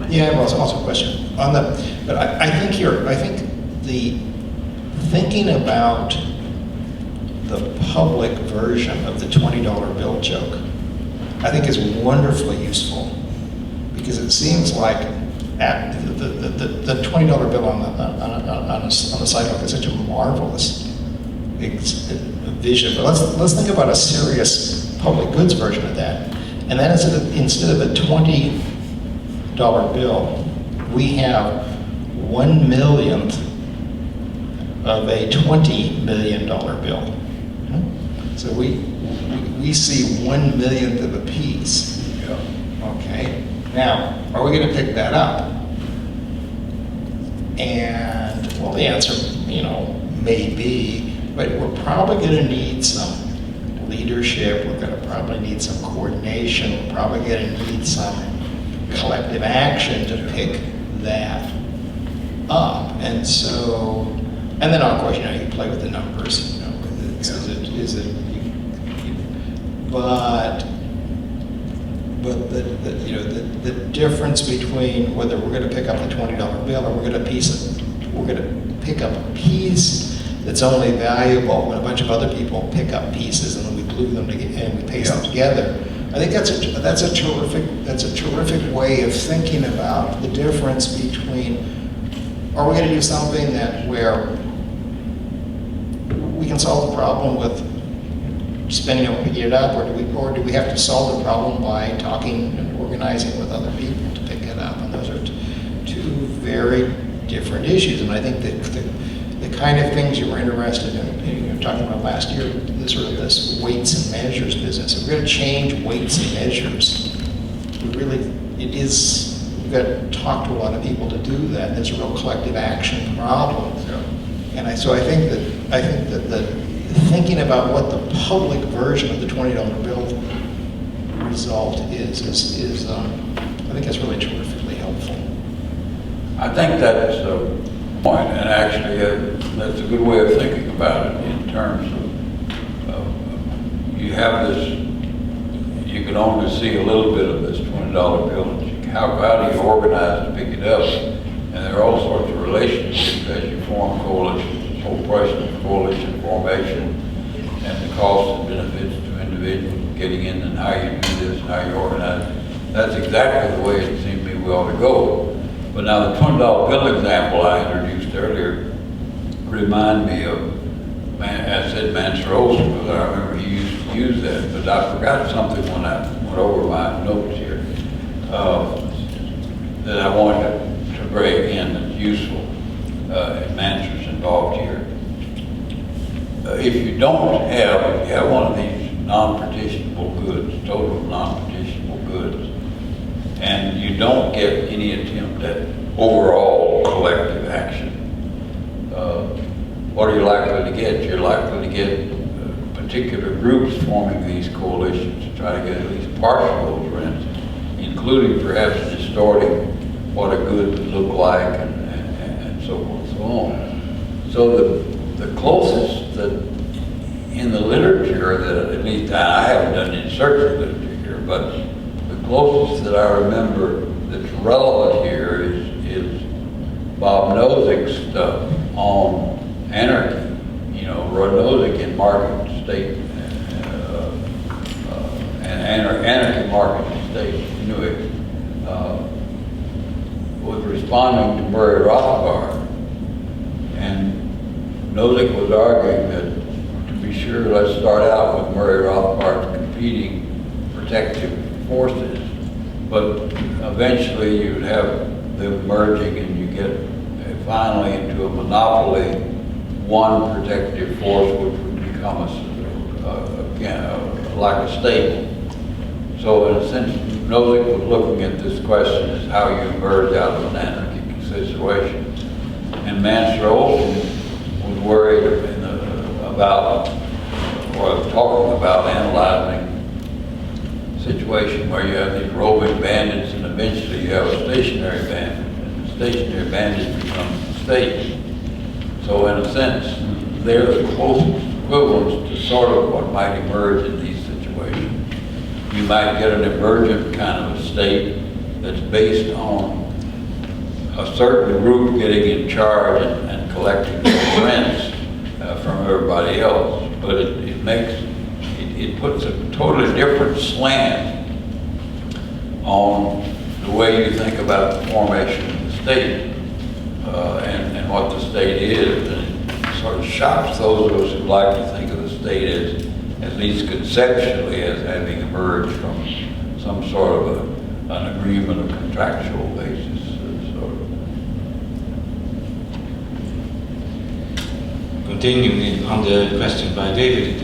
Yeah, I have also a question on but I think the thinking about the public version of the $20 bill joke, I think is wonderfully useful, because it seems like the $20 bill on the sidewalk is such a marvelous vision. But let's think about a serious public goods version of that. And then instead of a $20 bill, we have 1/millionth of a $20 million bill. So we see 1/millionth of a piece. Okay. Now, are we going to pick that up? And well, the answer, may be, but we're probably going to need some leadership. We're going to probably need some coordination. We're probably going to need some collective action to pick that up. And then of course, you play with the numbers. But the difference between whether we're going to pick up the $20 bill or we're going to pick up a piece that's only valuable when a bunch of other people pick up pieces and then we glue them together and we paste them together. I think that's a terrific way of thinking about the difference between, are we going to do something where we can solve the problem with spending it when we get it up, or do we have to solve the problem by talking and organizing with other people to pick it up? And those are two very different issues. And I think that kind of things you were interested in, you were talking about last year, this sort of this weights and measures business. If we're going to change weights and measures, we've got to talk to a lot of people to do that. There's a real collective action problem. And so I think that the thinking about what the public version of the $20 bill result is I think that's really terrifically helpful. I think that's a point, and actually that's a good way of thinking about it in terms of you have this, you can only see a little bit of this $20 bill. How do you organize to pick it up? And there are all sorts of relationships as you form coalitions, the whole question of coalition formation and the costs and benefits to individuals getting in and how you do this and how you organize. That's exactly the way it seemed to me we ought to go. But now the $20 bill example I introduced earlier remind me of, I said Mansur Olson, because I remember he used to use that, but I forgot something when I went over my notes here that I wanted to bring in that's useful, and Mansur's involved here. If you have one of these non-partitionable goods, total non-partitionable goods, and you don't get any attempt at overall collective action, what are you likely to get? You're likely to get particular groups forming these coalitions to try to get at least partial of those rents, including perhaps distorting what a good would look like and so forth and so on. So the closest that in the literature that, at least I haven't done any search of literature here, but the closest that I remember that's relevant here is Bob Nozick's stuff on anarchy. Nozick in Market State and Anarchy Market State, Newark, was responding to Murray Rothbard, and Nozick was arguing that, to be sure, let's start out with Murray Rothbard's competing protective forces, but eventually you'd have them merging and you get finally into a monopoly, one protective force which would become like a state. So in a sense, Nozick was looking at this question as how you emerge out of an anarchic situation. And Mansur Olson was worried talking about analyzing a situation where you have these roving bandits and eventually you have a stationary bandit, and the stationary bandits become the state. So in a sense, they're the closest equivalents to sort of what might emerge in these situations. You might get an emergent kind of a state that's based on a certain group getting in charge and collecting the rents from everybody else. But it puts a totally different slant on the way you think about the formation of the state and what the state is. And it sort of shocks those of us who like to think of the state as, at least conceptually, as having emerged from some sort of an agreement of contractual basis. Continuing on the question by David,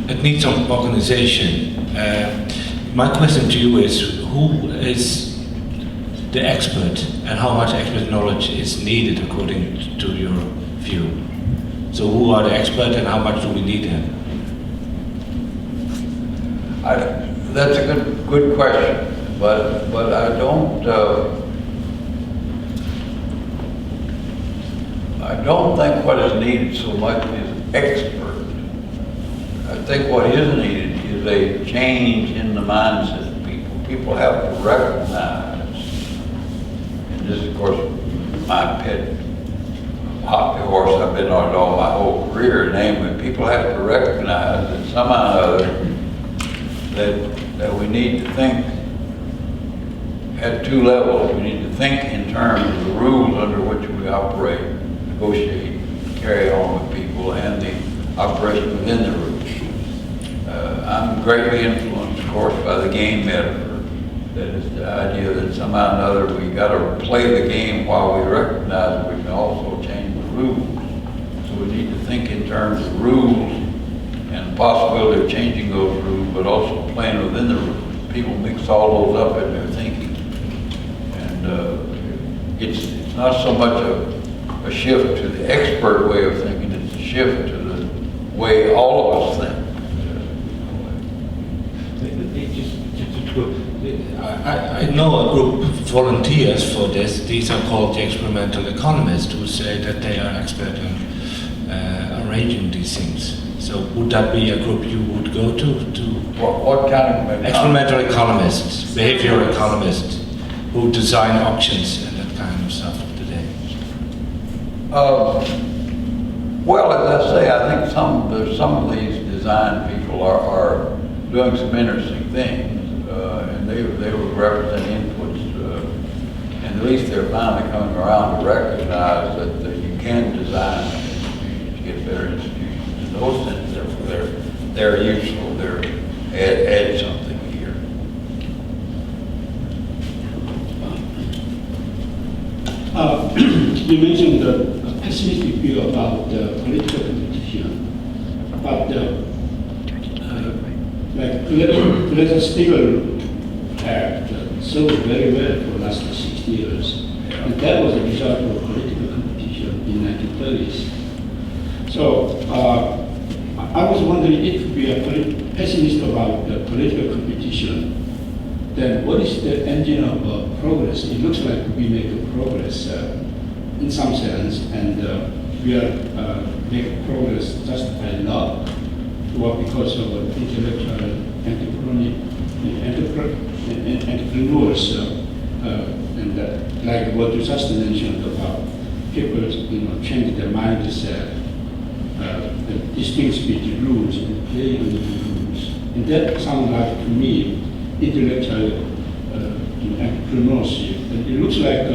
it needs some organization. My question to you is, who is the expert and how much expert knowledge is needed according to your view? So who are the experts and how much do we need them? That's a good question, but I don't think what is needed so much is expert. I think what is needed is a change in the mindset of people. People have to recognize, and this is of course my pet hobby horse I've been on it all my whole career, namely people have to recognize that somehow or other that we need to think at two levels. We need to think in terms of the rules under which we operate, negotiate, carry on with people, and the operation within the rules. I'm greatly influenced, of course, by the game metaphor. That is the idea that somehow or another we got to play the game while we recognize we can also change the rules. So we need to think in terms of rules and the possibility of changing those rules, but also playing within the rules. People mix all those up in their thinking. And it's not so much a shift to the expert way of thinking, it's a shift to the way all of us think. I know a group of volunteers for this. These are called the experimental economists, who say that they are expert in arranging these things. So would that be a group you would go to? What kind of experimental economists, behavioral economists, who design auctions and that kind of stuff today? Well, as I say, I think some of these design people are doing some interesting things. And they would represent inputs, and at least they're finally coming around to recognize that you can design institutions to get better institutions. In those sense, they're useful. They're add something here. You mentioned the pessimistic view about the political competition, but like political Spiegel had served very well for the last 60 years. And that was a result of political competition in the 1930s. So I was wondering if we are pessimist about the political competition, then what is the engine of progress? It looks like we make progress in some sense, and we are making progress just by luck, or because of intellectual entrepreneurs, and like what you just mentioned about people, change their mindset, distinguish the rules and play on the rules. And that sounds like, to me, intellectual entrepreneurship. And it looks like,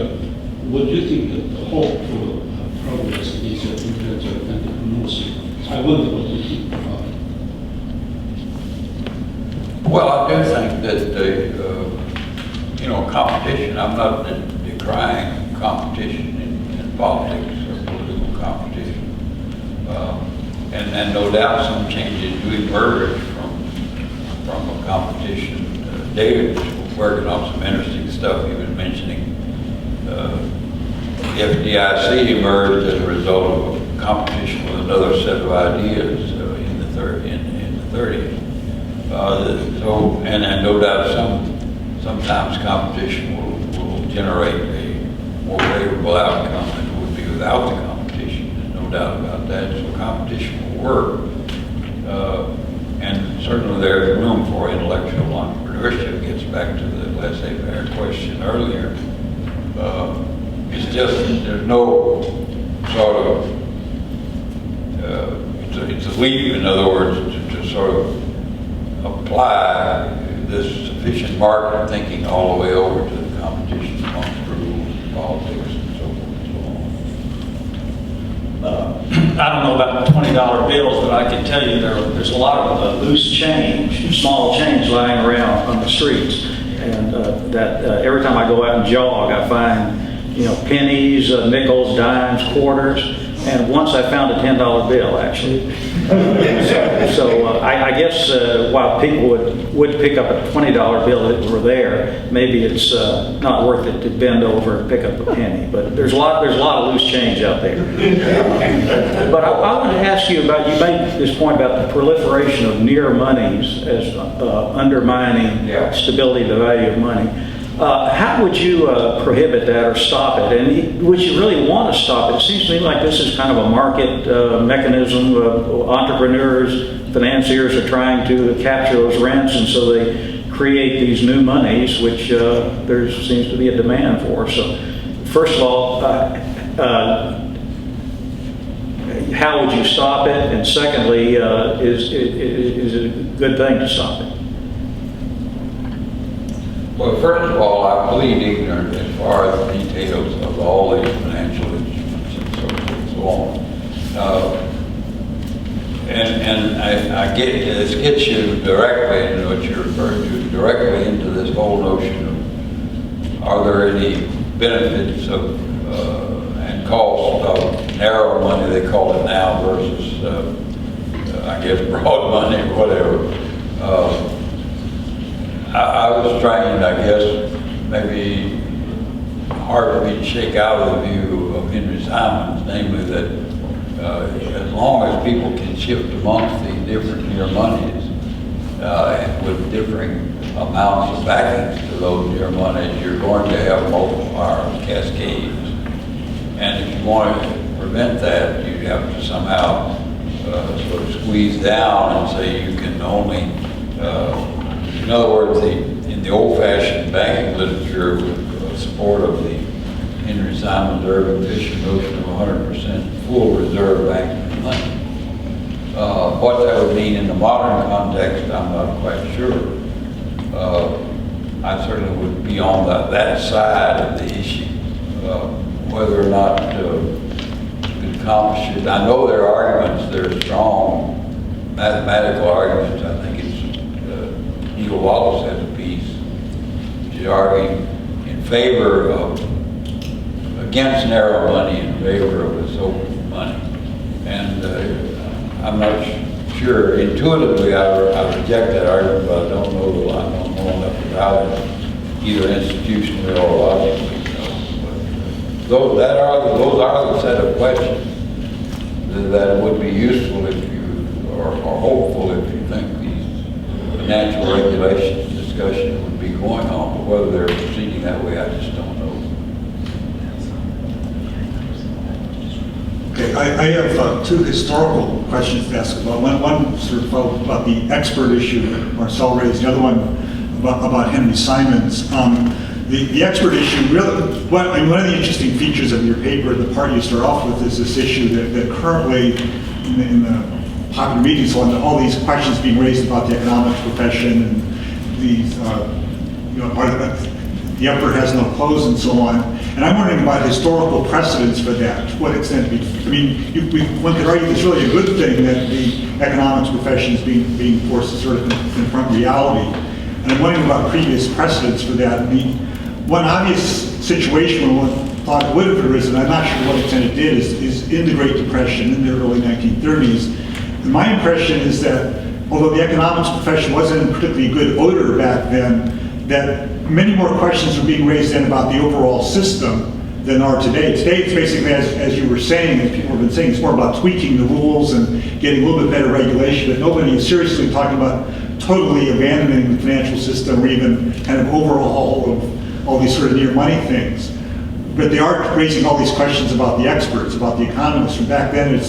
what do you think the hope for progress is intellectual entrepreneurship? So I wonder what you think about it. Well, I do think that competition. I'm not decrying competition in politics or political competition, and no doubt some changes do emerge from a competition. David was working on some interesting stuff. He was mentioning the FDIC emerged as a result of a competition with another set of ideas in the 30s. And no doubt sometimes competition will generate a more favorable outcome than it would be without the competition. There's no doubt about that. So competition will work. And certainly there's room for intellectual entrepreneurship. It gets back to the laissez-faire question earlier. It's just that there's no sort of, it's a leap, in other words, to sort of apply this sufficient market thinking all the way over to the competition amongst rules, politics, and so forth and so on. I don't know about the $20 bills, but I can tell you there's a lot of loose change, small change lying around on the streets, and that every time I go out and jog, I find pennies, nickels, dimes, quarters, and once I found a $10 bill actually. So I guess while people would pick up a $20 bill if it were there, maybe it's not worth it to bend over and pick up a penny. But there's a lot of loose change out there. But I wanted to ask you about, you made this point about the proliferation of near monies as undermining stability of the value of money. How would you prohibit that or stop it? And would you really want to stop it? It seems to me like this is kind of a market mechanism. Entrepreneurs, financiers are trying to capture those rents, and so they create these new monies, which there seems to be a demand for. So, first of all, how would you stop it? And secondly, is it a good thing to stop it? Well, first of all, I believe ignorant as far as the details of all these financial instruments and so forth and so on. And I get this gets you directly into what you're referring to, directly into this whole notion of are there any benefits of and cost of narrow money, they call it now, versus, I guess, broad money or whatever. I was trained, I guess, maybe hard for me to shake out of the view of Henry Simons, namely that as long as people can shift amongst the different near monies with differing amounts of backings to those near monies, you're going to have multipliers, cascades. And if you want to prevent that, you have to somehow sort of squeeze down and say you can only, in other words, in the old-fashioned banking literature with support of the Henry Simons urban efficient notion of 100% full reserve banking money. What that would mean in the modern context, I'm not quite sure. I certainly would be on that side of the issue. Whether or not it accomplishes, I know there are arguments, there are strong mathematical arguments. I think it's Neil Wallace has a piece which is arguing in favor of, against narrow money, in favor of this open money. And I'm not sure, intuitively I reject that argument, but I don't know enough about it, either institutionally or logically. Those are the set of questions that would be useful if you, or hopeful if you think these financial regulations discussion would be going on, but whether they're proceeding that way, I just don't know. Okay, I have two historical questions to ask about. One sort of about the expert issue that Marcel raised, the other one about Henry Simons. The expert issue, really, one of the interesting features of your paper, the part you start off with, is this issue that currently in the popular media, so on, all these questions being raised about the economics profession and these, the emperor has no clothes and so on. And I'm wondering about historical precedents for that. To what extent, one could argue it's really a good thing that the economics profession is being forced to sort of confront reality. And I'm wondering about previous precedents for that. One obvious situation where one thought it would have arisen, I'm not sure to what extent it did, is in the Great Depression in the early 1930s. And my impression is that although the economics profession wasn't in particularly good odor back then, that many more questions were being raised then about the overall system than are today. Today it's basically, as you were saying, as people have been saying, it's more about tweaking the rules and getting a little bit better regulation, but nobody is seriously talking about totally abandoning the financial system or even kind of overhaul of all these sort of near money things. But they are raising all these questions about the experts, about the economists from back then.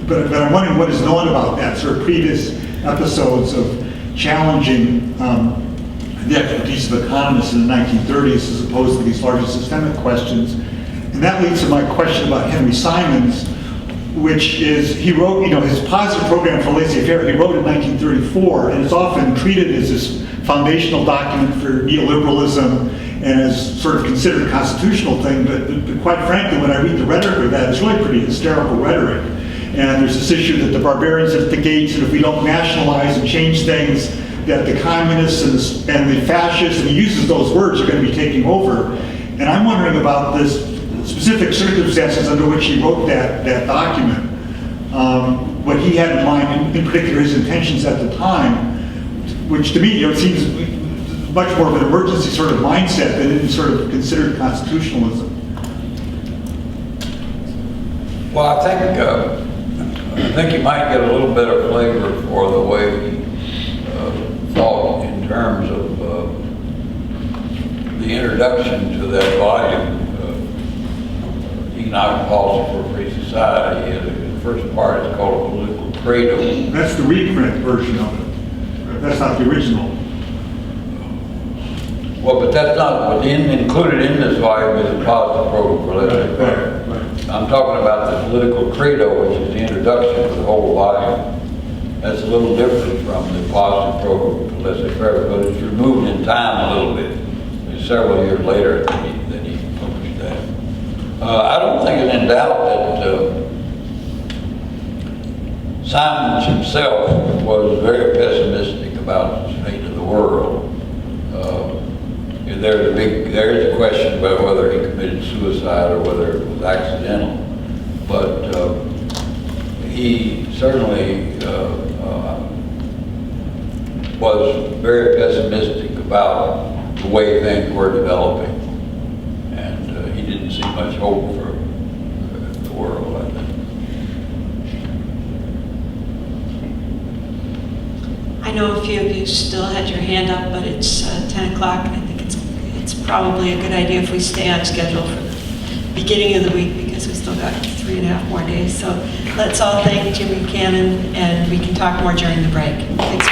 But I'm wondering what is known about that, sort of previous episodes of challenging the expertise of economists in the 1930s as opposed to these larger systemic questions. And that leads to my question about Henry Simons, which is, he wrote, his positive program for laissez-faire, he wrote in 1934, and it's often treated as this foundational document for neoliberalism and as sort of considered a constitutional thing, but quite frankly, when I read the rhetoric of that, it's really pretty hysterical rhetoric. And there's this issue that the barbarians at the gates, and if we don't nationalize and change things, that the communists and the fascists, and he uses those words, are going to be taking over. And I'm wondering about this specific circumstances under which he wrote that document, what he had in mind, in particular his intentions at the time, which to me, it seems much more of an emergency sort of mindset than any sort of considered constitutionalism. Well, I think you might get a little bit of flavor for the way he thought in terms of the introduction to that volume, Economic Policy for a Free Society. The first part is called a political credo. That's the reprint version of it. That's not the original. Well, but that's not included in this volume is a positive program for laissez-faire. Right. I'm talking about the political credo, which is the introduction to the whole volume. That's a little different from the positive program for laissez-faire, but it's removed in time a little bit. It's several years later that he published that. I don't think it's in doubt that Simons himself was very pessimistic about the state of the world. There is a question about whether he committed committed suicide or whether it was accidental. But he certainly was very pessimistic about the way things were developing. And he didn't see much hope for the world, I think. I know a few of you still had your hand up, but it's 10 o'clock, and I think it's probably a good idea if we stay on schedule for the beginning of the week, because we still got 3.5 more days. So let's all thank Jim Buchanan, and we can talk more during the break. Thanks.